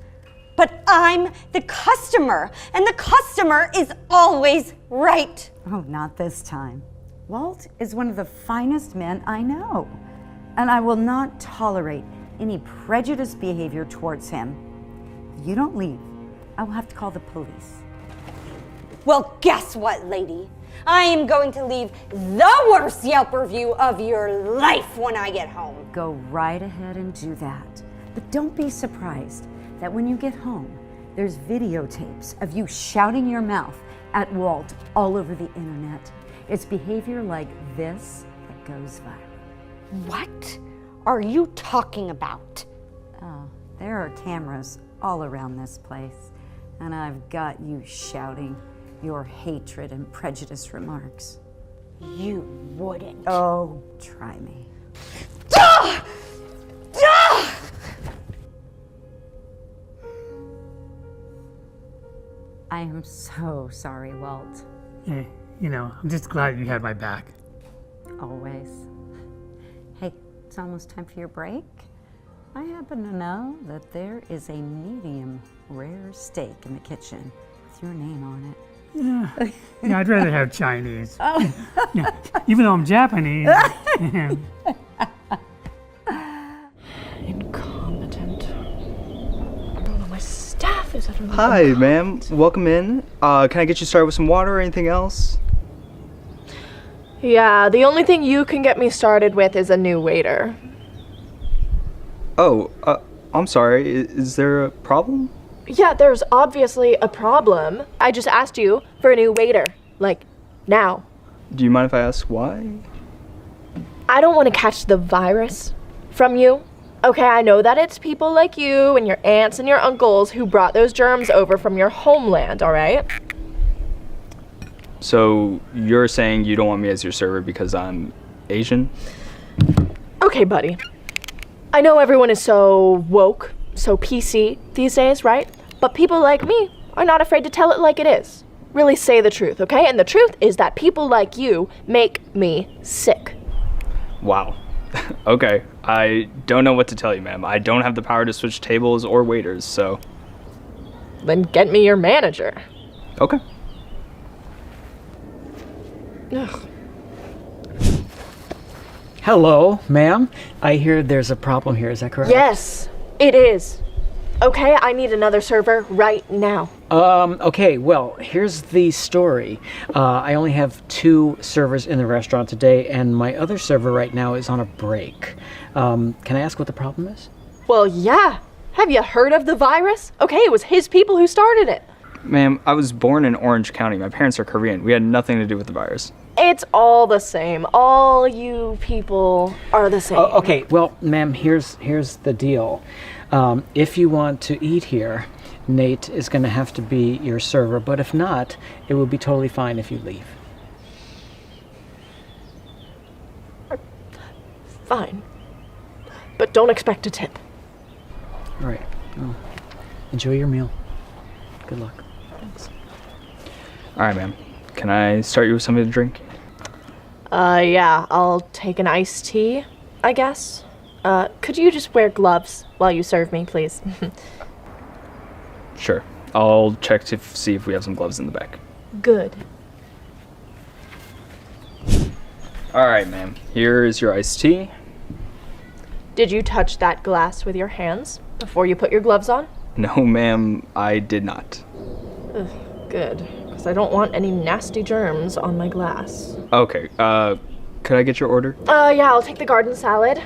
But I'm the customer, and the customer is always right. Oh, not this time. Walt is one of the finest men I know, and I will not tolerate any prejudiced behavior towards him. If you don't leave, I will have to call the police. Well, guess what, lady? I am going to leave the worst Yelp review of your life when I get home. Go right ahead and do that. But don't be surprised that when you get home, there's videotapes of you shouting your mouth at Walt all over the internet. It's behavior like this that goes viral. What are you talking about? Oh, there are cameras all around this place, and I've got you shouting your hatred and prejudice remarks. You wouldn't. Oh, try me. I am so sorry, Walt. Yeah, you know, I'm just glad you had my back. Always. Hey, it's almost time for your break. I happen to know that there is a medium rare steak in the kitchen with your name on it. Yeah, I'd rather have Chinese. Oh. Yeah, even though I'm Japanese. Incompetent. I don't know, my staff is utterly Hi, ma'am. Welcome in. Can I get you started with some water or anything else? Yeah, the only thing you can get me started with is a new waiter. Oh, I'm sorry. Is there a problem? Yeah, there's obviously a problem. I just asked you for a new waiter. Like, now. Do you mind if I ask why? I don't want to catch the virus from you. Okay, I know that it's people like you and your aunts and your uncles who brought those germs over from your homeland, alright? So you're saying you don't want me as your server because I'm Asian? Okay, buddy. I know everyone is so woke, so PC these days, right? But people like me are not afraid to tell it like it is. Really say the truth, okay? And the truth is that people like you make me sick. Wow. Okay, I don't know what to tell you, ma'am. I don't have the power to switch tables or waiters, so... Then get me your manager. Okay. Ugh. Hello, ma'am. I hear there's a problem here, is that correct? Yes, it is. Okay, I need another server right now. Okay, well, here's the story. I only have 2 servers in the restaurant today, and my other server right now is on a break. Can I ask what the problem is? Well, yeah. Have you heard of the virus? Okay, it was his people who started it. Ma'am, I was born in Orange County. My parents are Korean. We had nothing to do with the virus. It's all the same. All you people are the same. Okay, well, ma'am, here's the deal. If you want to eat here, Nate is going to have to be your server, but if not, it will be totally fine if you leave. Fine. But don't expect a tip. All right. Well, enjoy your meal. Good luck. Thanks. All right, ma'am. Can I start you with something to drink? Yeah, I'll take an iced tea, I guess. Could you just wear gloves while you serve me, please? Sure. I'll check to see if we have some gloves in the back. Good. All right, ma'am. Here is your iced tea. Did you touch that glass with your hands before you put your gloves on? No, ma'am, I did not. Ugh, good, because I don't want any nasty germs on my glass. Okay, could I get your order? Yeah, I'll take the garden salad.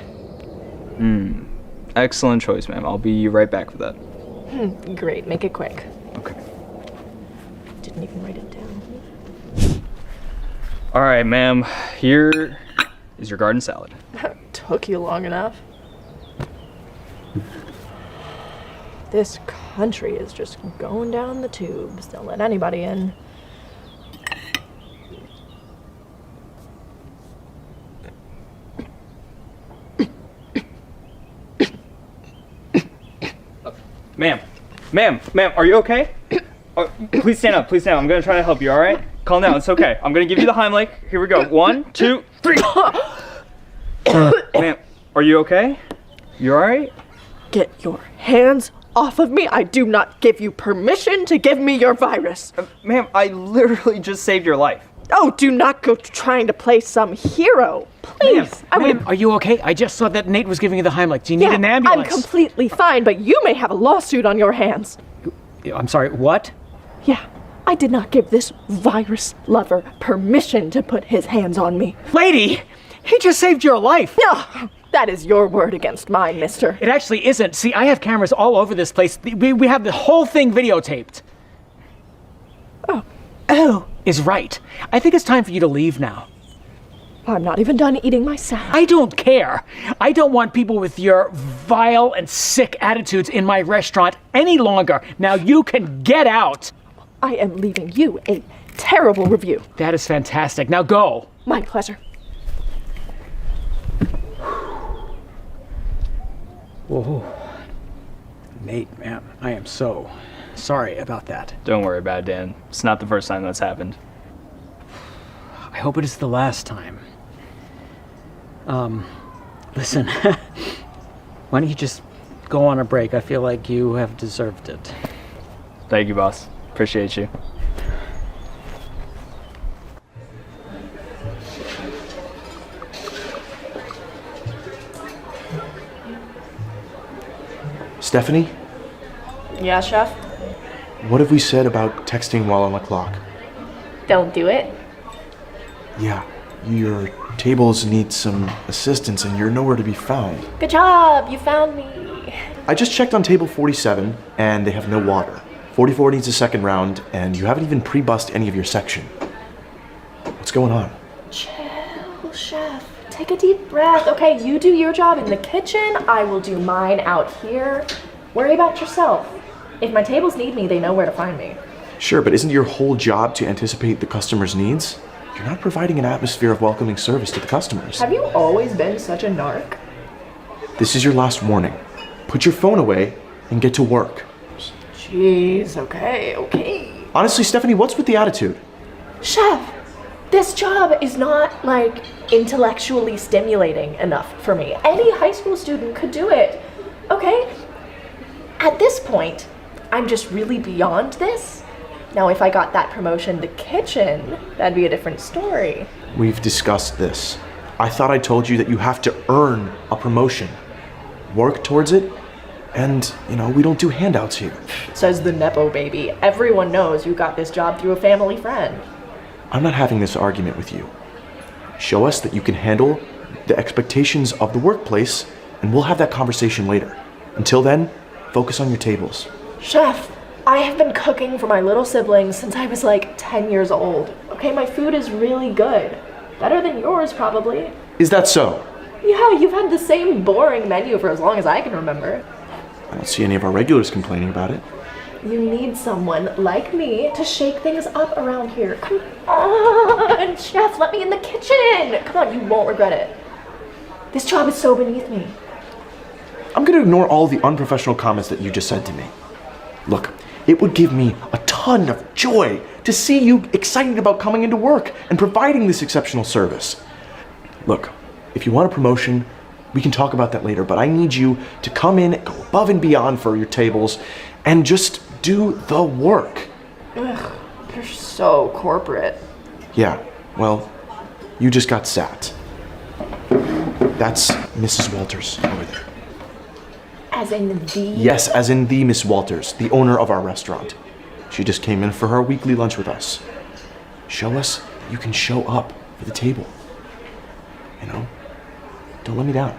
Excellent choice, ma'am. I'll be right back for that. Great, make it quick. Okay. Didn't even write it down. All right, ma'am. Here is your garden salad. Took you long enough. This country is just going down the tubes. Don't let anybody in. Ma'am, are you okay? Please stand up, I'm gonna try to help you, all right? Calm down, it's okay. I'm gonna give you the Heimlich. Here we go. 1, 2, 3. Ma'am, are you okay? You all right? Get your hands off of me. I do not give you permission to give me your virus. Ma'am, I literally just saved your life. Oh, do not go trying to play some hero. Please. Ma'am, are you okay? I just saw that Nate was giving you the Heimlich. Do you need an ambulance? I'm completely fine, but you may have a lawsuit on your hands. I'm sorry, what? Yeah, I did not give this virus lover permission to put his hands on me. Lady, he just saved your life. No, that is your word against mine, mister. It actually isn't. See, I have cameras all over this place. We have the whole thing videotaped. Oh is right. I think it's time for you to leave now. I'm not even done eating my salad. I don't care. I don't want people with your vile and sick attitudes in my restaurant any longer. Now you can get out. I am leaving you a terrible review. That is fantastic. Now go. My pleasure. Whoa. Nate, man, I am so sorry about that. Don't worry about it, Dan. It's not the first time that's happened. I hope it is the last time. Listen, why don't you just go on a break? I feel like you have deserved it. Thank you, boss. Appreciate you. Stephanie, Yeah, chef? what have we said about texting while on the clock? Don't do it. Yeah, your tables need some assistance and you're nowhere to be found. Good job, you found me. I just checked on table 47 and they have no water. 44 needs a second round and you haven't even pre-bussed any of your section. What's going on? Chill, chef. Take a deep breath. Okay, you do your job in the kitchen. I will do mine out here. Worry about yourself. If my tables need me, they know where to find me. Sure, but isn't your whole job to anticipate the customer's needs? You're not providing an atmosphere of welcoming service to the customers. Have you always been such a narc? This is your last warning. Put your phone away and get to work. Jeez, okay. Honestly, Stephanie, what's with the attitude? Chef, this job is not, like, intellectually stimulating enough for me. Any high school student could do it, okay? At this point, I'm just really beyond this. Now, if I got that promotion in the kitchen, that'd be a different story. We've discussed this. I thought I told you that you have to earn a promotion. Work towards it, and, we don't do handouts here. Says the Nepo baby. Everyone knows you got this job through a family friend. I'm not having this argument with you. Show us that you can handle the expectations of the workplace, and we'll have that conversation later. Until then, focus on your tables. Chef, I have been cooking for my little siblings since I was like 10 years old. Okay, my food is really good. Better than yours, probably. Is that so? Yeah, you've had the same boring menu for as long as I can remember. I don't see any of our regulars complaining about it. You need someone like me to shake things up around here. Come on, chef, let me in the kitchen. Come on, you won't regret it. This job is so beneath me. I'm gonna ignore all the unprofessional comments that you just said to me. Look, it would give me a ton of joy to see you excited about coming into work and providing this exceptional service. Look, if you want a promotion, we can talk about that later, but I need you to come in, go above and beyond for your tables, and just do the work. Ugh, you're so corporate. Yeah, well, you just got sat. That's Mrs. Walters over there. As in the... Yes, as in the Miss Walters, the owner of our restaurant. She just came in for her weekly lunch with us. Show us that you can show up for the table. Don't let me down.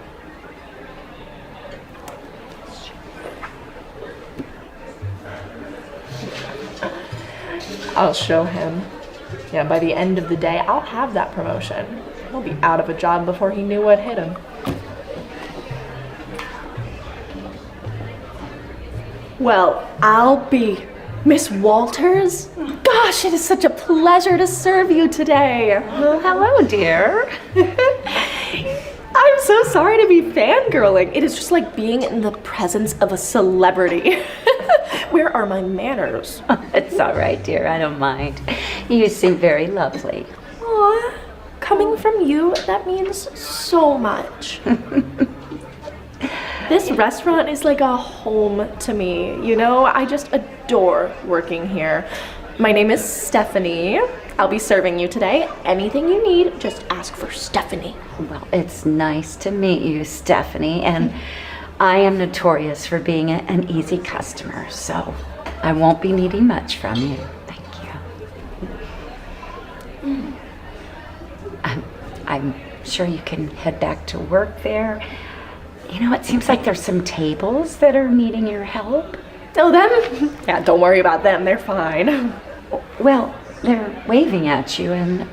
I'll show him. Yeah, by the end of the day, I'll have that promotion. He'll be out of a job before he knew what hit him. Well, I'll be Miss Walters. Gosh, it is such a pleasure to serve you today. Well, hello, dear. I'm so sorry to be fangirling. It is just like being in the presence of a celebrity. Where are my manners? It's all right, dear. I don't mind. You seem very lovely. Aw, coming from you, that means so much. This restaurant is like a home to me, I just adore working here. My name is Stephanie. I'll be serving you today. Anything you need, just ask for Stephanie. Well, it's nice to meet you, Stephanie, and I am notorious for being an easy customer, so I won't be needing much from you. Thank you. I'm sure you can head back to work there. You know, it seems like there's some tables that are needing your help. Oh, them? Yeah, don't worry about them. They're fine. Well, they're waving at you, and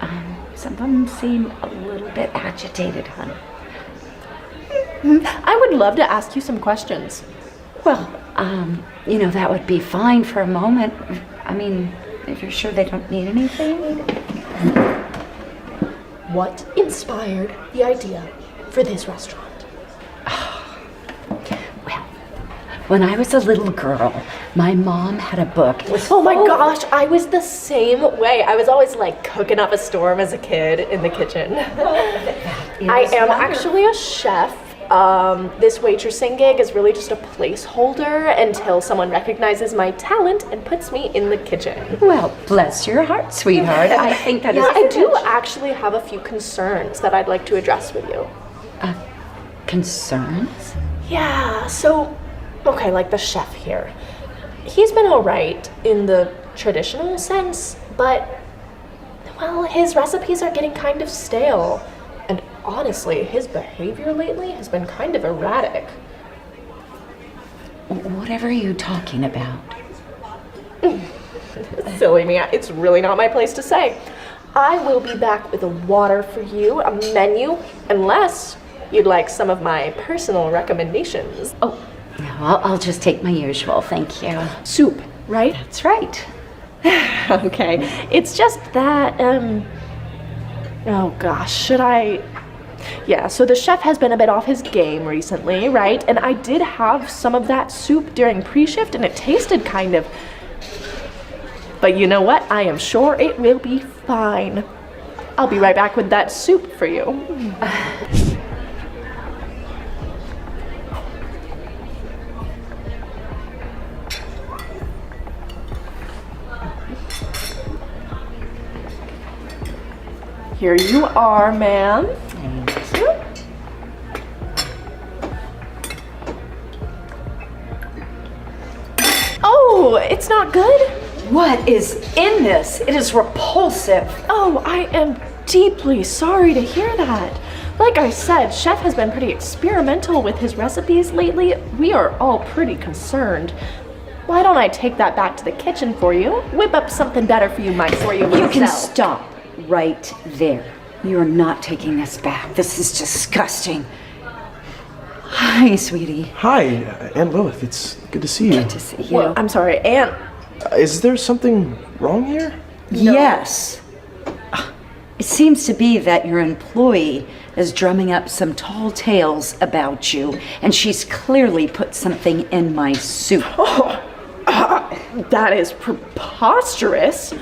some of them seem a little bit agitated, hon. I would love to ask you some questions. Well, you know, that would be fine for a moment. I mean, if you're sure they don't need anything. What inspired the idea for this restaurant? When I was a little girl, my mom had a book. Oh my gosh, I was the same way. I was always like cooking up a storm as a kid in the kitchen. I am actually a chef. This waitressing gig is really just a placeholder until someone recognizes my talent and puts me in the kitchen. Well, bless your heart, sweetheart. I think that is. Yeah, I do actually have a few concerns that I'd like to address with you. Concerns? Yeah, so, okay, like the chef here. He's been all right in the traditional sense, but, well, his recipes are getting kind of stale. And honestly, his behavior lately has been kind of erratic. Whatever are you talking about? Silly me, it's really not my place to say. I will be back with a water for you, a menu, unless you'd like some of my personal recommendations. Oh, no, I'll just take my usual, thank you. Soup, right? That's right. Okay, it's just that, oh gosh, should I? Yeah, so the chef has been a bit off his game recently, right? And I did have some of that soup during pre-shift and it tasted kind of... But you know what? I am sure it will be fine. I'll be right back with that soup for you. Here you are, ma'am. Thank you. Oh, it's not good? What is in this? It is repulsive. Oh, I am deeply sorry to hear that. Like I said, Chef has been pretty experimental with his recipes lately. We are all pretty concerned. Why don't I take that back to the kitchen for you? Whip up something better for you, Mike, for you You can myself. stop right there. You're not taking this back. This is disgusting. Hi, sweetie. Hi, Aunt Lilith. It's good to see you. Good to see you. Well, I'm sorry, Aunt. Is there something wrong here? No. Yes. It seems to be that your employee is drumming up some tall tales about you, and she's clearly put something in my soup. That is preposterous.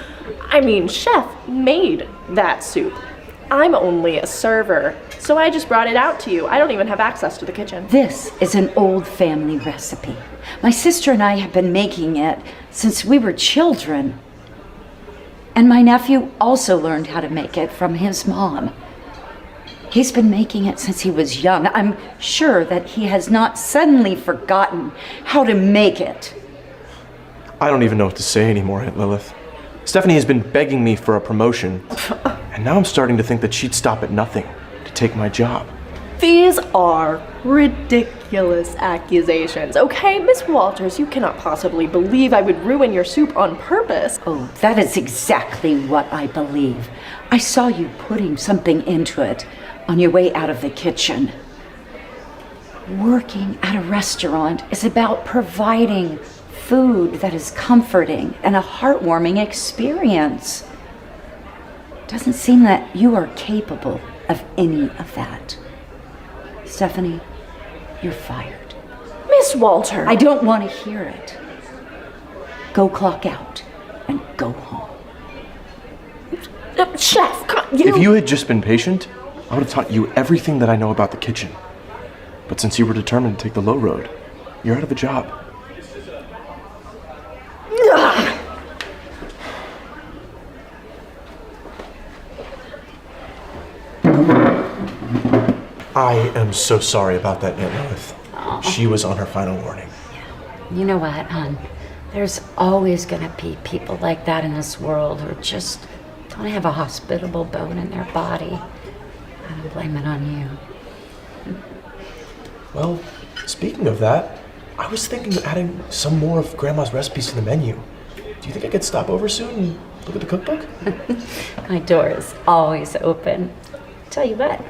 I mean, Chef made that soup. I'm only a server, so I just brought it out to you. I don't even have access to the kitchen. This is an old family recipe. My sister and I have been making it since we were children. And my nephew also learned how to make it from his mom. He's been making it since he was young. I'm sure that he has not suddenly forgotten how to make it. I don't even know what to say anymore, Aunt Lilith. Stephanie has been begging me for a promotion, and now I'm starting to think that she'd stop at nothing to take my job. These are ridiculous accusations, okay? Miss Walters, you cannot possibly believe I would ruin your soup on purpose. Oh, that is exactly what I believe. I saw you putting something into it on your way out of the kitchen. Working at a restaurant is about providing food that is comforting and a heartwarming experience. Doesn't seem that you are capable of any of that. Stephanie, you're fired. Miss Walter! I don't want to hear it. Go clock out and go home. Chef, you... If you had just been patient, I would have taught you everything that I know about the kitchen. But since you were determined to take the low road, you're out of a job. I am so sorry about that, Aunt Lilith. She was on her final warning. You know what, hon? There's always gonna be people like that in this world who just don't have a hospitable bone in their body. I don't blame it on you. Well, speaking of that, I was thinking of adding some more of Grandma's recipes to the menu. Do you think I could stop over soon and look at the cookbook? My door is always open. Tell you what,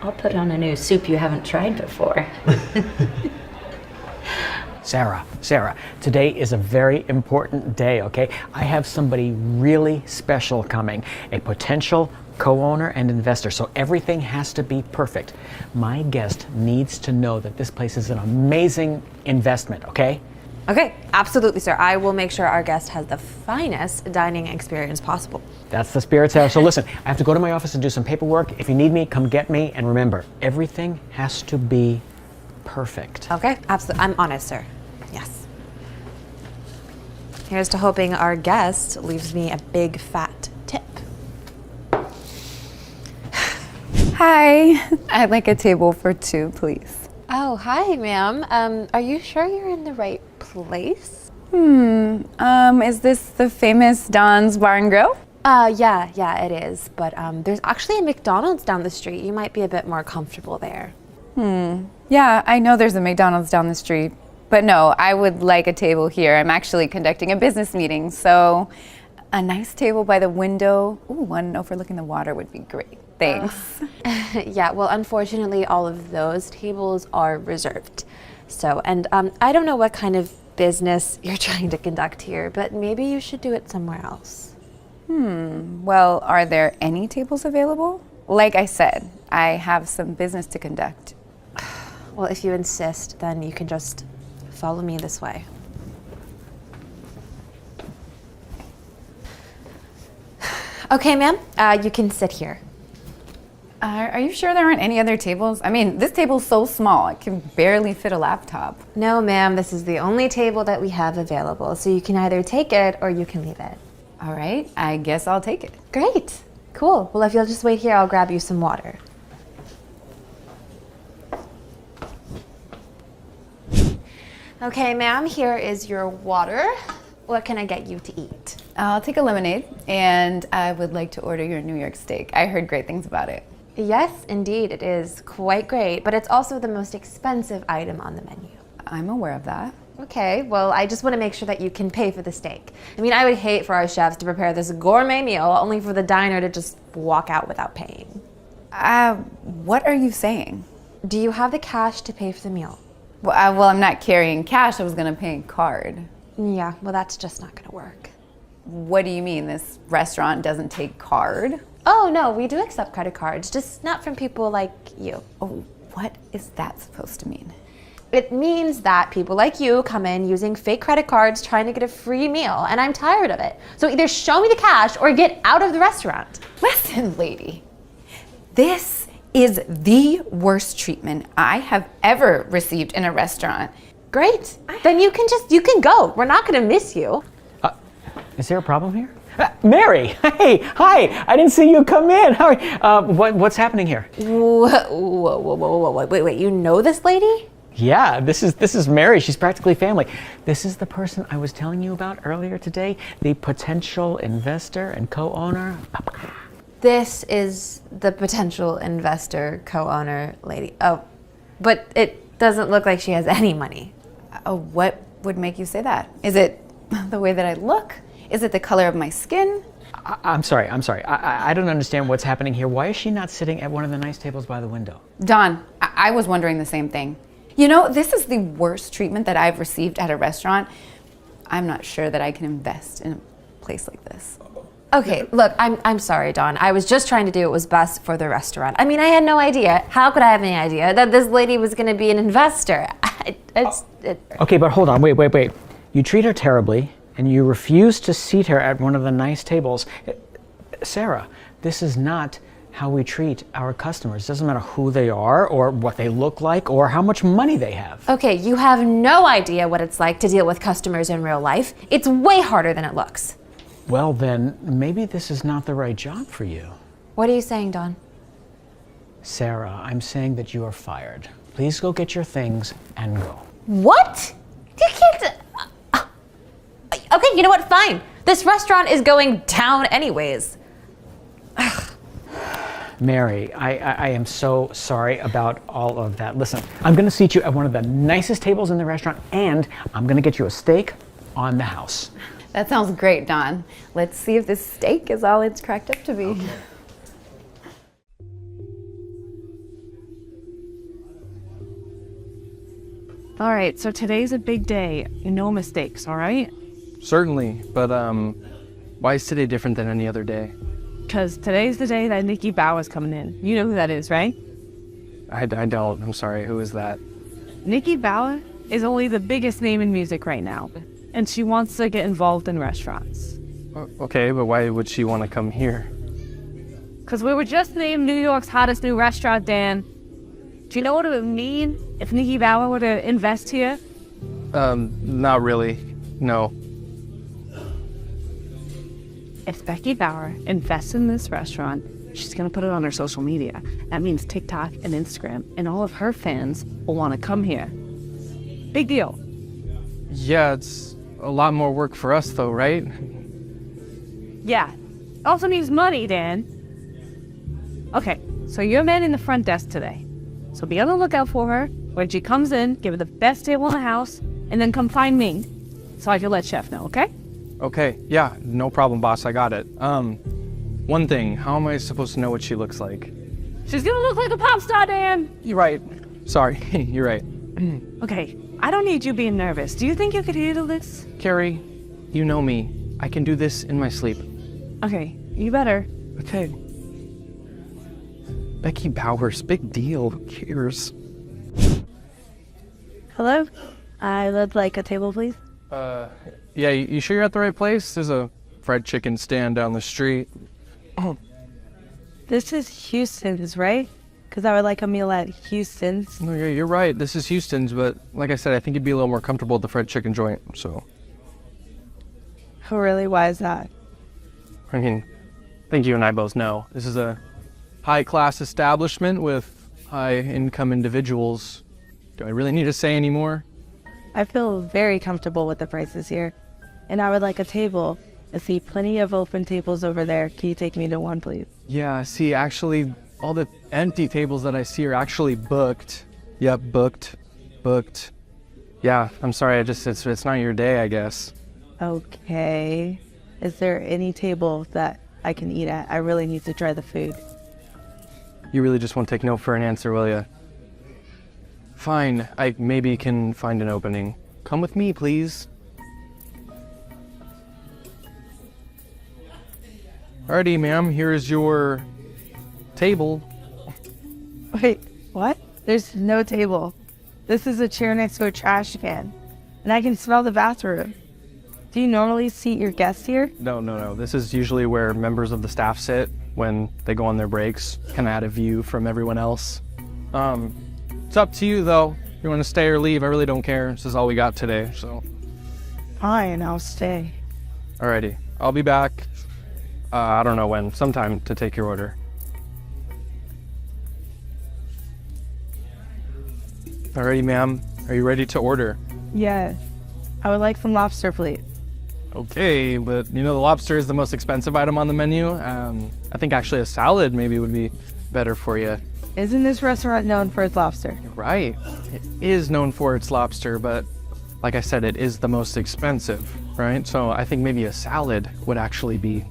I'll put on a new soup you haven't tried before. Sarah, today is a very important day, okay? I have somebody really special coming, a potential co-owner and investor, so everything has to be perfect. My guest needs to know that this place is an amazing investment, okay? Okay, absolutely, sir. I will make sure our guest has the finest dining experience possible. That's the spirit, Sarah. So listen, I have to go to my office and do some paperwork. If you need me, come get me. And remember, everything has to be perfect. Okay, absolutely. I'm honest, sir. Yes. Here's to hoping our guest leaves me a big fat tip. Hi, I'd like a table for 2, please. Oh, hi, ma'am. Are you sure you're in the right place? Is this the famous Don's Bar and Grill? Yeah, it is. But there's actually a McDonald's down the street. You might be a bit more comfortable there. Yeah, I know there's a McDonald's down the street, but no, I would like a table here. I'm actually conducting a business meeting, so a nice table by the window, one overlooking the water would be great. Thanks. Yeah, well, unfortunately, all of those tables are reserved. So, and I don't know what kind of business you're trying to conduct here, but maybe you should do it somewhere else. Well, are there any tables available? Like I said, I have some business to conduct. Well, if you insist, then you can just follow me this way. Okay, ma'am, you can sit here. Are you sure there aren't any other tables? I mean, this table's so small, it can barely fit a laptop. No, ma'am, this is the only table that we have available, so you can either take it or you can leave it. All right, I guess I'll take it. Great, cool. Well, if you'll just wait here, I'll grab you some water. Okay, ma'am, here is your water. What can I get you to eat? I'll take a lemonade, and I would like to order your New York steak. I heard great things about it. Yes, indeed, it is quite great, but it's also the most expensive item on the menu. I'm aware of that. Okay, well, I just want to make sure that you can pay for the steak. I mean, I would hate for our chefs to prepare this gourmet meal only for the diner to just walk out without paying. What are you saying? Do you have the cash to pay for the meal? Well, I'm not carrying cash. I was going to pay card. Yeah, well, that's just not going to work. What do you mean? This restaurant doesn't take card? Oh, no, we do accept credit cards, just not from people like you. Oh, what is that supposed to mean? It means that people like you come in using fake credit cards trying to get a free meal, and I'm tired of it. So either show me the cash or get out of the restaurant. Listen, lady, this is the worst treatment I have ever received in a restaurant. Great, then you can go. We're not gonna miss you. Is there a problem here? Mary, hey, hi, I didn't see you come in. How are you? What's happening here? Whoa, wait, you know this lady? Yeah, this is Mary. She's practically family. This is the person I was telling you about earlier today, the potential investor and co-owner. This is the potential investor, co-owner lady. Oh, but it doesn't look like she has any money. What would make you say that? Is it the way that I look? Is it the color of my skin? I'm sorry. I don't understand what's happening here. Why is she not sitting at one of the nice tables by the window? Don, I was wondering the same thing. You know, this is the worst treatment that I've received at a restaurant. I'm not sure that I can invest in a place like this. Okay, look, I'm sorry, Dawn. I was just trying to do what was best for the restaurant. I mean, I had no idea. How could I have any idea that this lady was going to be an investor? Okay, but hold on. Wait. You treat her terribly, and you refuse to seat her at one of the nice tables. Sarah, this is not how we treat our customers. It doesn't matter who they are, or what they look like, or how much money they have. Okay, you have no idea what it's like to deal with customers in real life. It's way harder than it looks. Well, then, maybe this is not the right job for you. What are you saying, Dawn? Sarah, I'm saying that you are fired. Please go get your things and go. What? You can't. Okay, you know what? Fine. This restaurant is going down anyways. Mary, I am so sorry about all of that. Listen, I'm gonna seat you at one of the nicest tables in the restaurant, and I'm gonna get you a steak on the house. That sounds great, Don. Let's see if this steak is all it's cracked up to be. Okay. All right, so today's a big day. No mistakes, all right? Certainly, but why is today different than any other day? Because today's the day that Nikki Bauer's coming in. You know who that is, right? I don't. I'm sorry. Who is that? Nikki Bauer is only the biggest name in music right now, and she wants to get involved in restaurants. Okay, but why would she want to come here? Because we were just named New York's hottest new restaurant, Dan. Do you know what it would mean if Nikki Bauer were to invest here? Not really. No. If Becky Bauer invests in this restaurant, she's going to put it on her social media. That means TikTok and Instagram, and all of her fans will want to come here. Big deal. Yeah, it's a lot more work for us though, right? Yeah. Also needs money, Dan. Okay, so you're manning the front desk today. So be on the lookout for her. When she comes in, give her the best table in the house, and then come find me so I can let Chef know, okay? Okay, yeah, no problem, boss. I got it. One thing, how am I supposed to know what she looks like? She's gonna look like a pop star, Dan! You're right. Sorry, you're right. Okay, I don't need you being nervous. Do you think you could handle this? Carrie, you know me. I can do this in my sleep. Okay, you better. Okay. Becky Bowers, big deal. Who cares? Hello? I would like a table, please. Yeah, you sure you're at the right place? There's a fried chicken stand down the street. Oh. This is Houston's, right? Because I would like a meal at Houston's. No, yeah, you're right. This is Houston's, but like I said, I think you'd be a little more comfortable at the fried chicken joint, so. Oh, really? Why is that? I mean, I think you and I both know. This is a high-class establishment with high-income individuals. Do I really need to say any more? I feel very comfortable with the prices here. And I would like a table. I see plenty of open tables over there. Can you take me to one, please? Yeah, see, actually, all the empty tables that I see are actually booked. Yep, booked. Yeah, I'm sorry, it's not your day, I guess. Okay. Is there any table that I can eat at? I really need to try the food. You really just won't take no for an answer, will ya? Fine, I maybe can find an opening. Come with me, please. Alrighty, ma'am, here is your table. Wait, what? There's no table. This is a chair next to a trash can, and I can smell the bathroom. Do you normally seat your guests here? No. This is usually where members of the staff sit when they go on their breaks, kind of at a view from everyone else. It's up to you, though. If you want to stay or leave, I really don't care. This is all we got today, so. Fine, I'll stay. Alrighty, I'll be back. I don't know when, sometime to take your order. Alrighty, ma'am. Are you ready to order? Yeah. I would like some lobster, please. Okay, but you know the lobster is the most expensive item on the menu. I think actually a salad maybe would be better for you. Isn't this restaurant known for its lobster? Right. It is known for its lobster, but like I said, it is the most expensive, right? So I think maybe a salad would actually be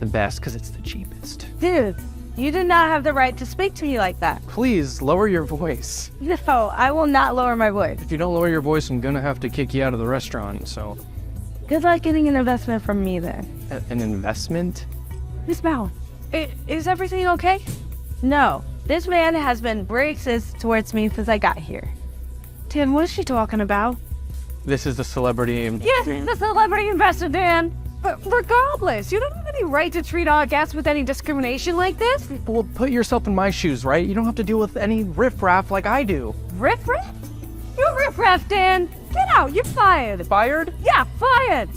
the best because it's the cheapest. Dude, you do not have the right to speak to me like that. Please lower your voice. No, I will not lower my voice. If you don't lower your voice, I'm gonna have to kick you out of the restaurant, so. Good luck getting an investment from me then. An investment? Miss Bauer, is everything okay? No, this man has been racist towards me since I got here. Tim, what is she talking about? This is the celebrity. Yes, the celebrity investor, Dan. But regardless, you don't have any right to treat our guests with any discrimination like this. Well, put yourself in my shoes, right? You don't have to deal with any riffraff like I do. Riffraff? You riffraff, Dan. Get out, you're fired. Fired? Yeah, fired.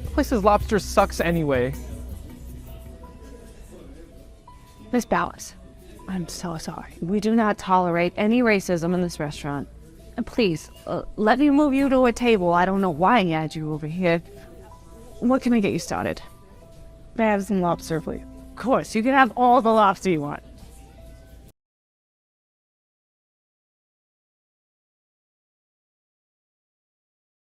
The place's lobster sucks anyway. Miss Ballas, I'm so sorry. We do not tolerate any racism in this restaurant. And please, let me move you to a table. I don't know why I had you over here. What can I get you started? May I have some lobster, please? Of course, you can have all the lobster you want.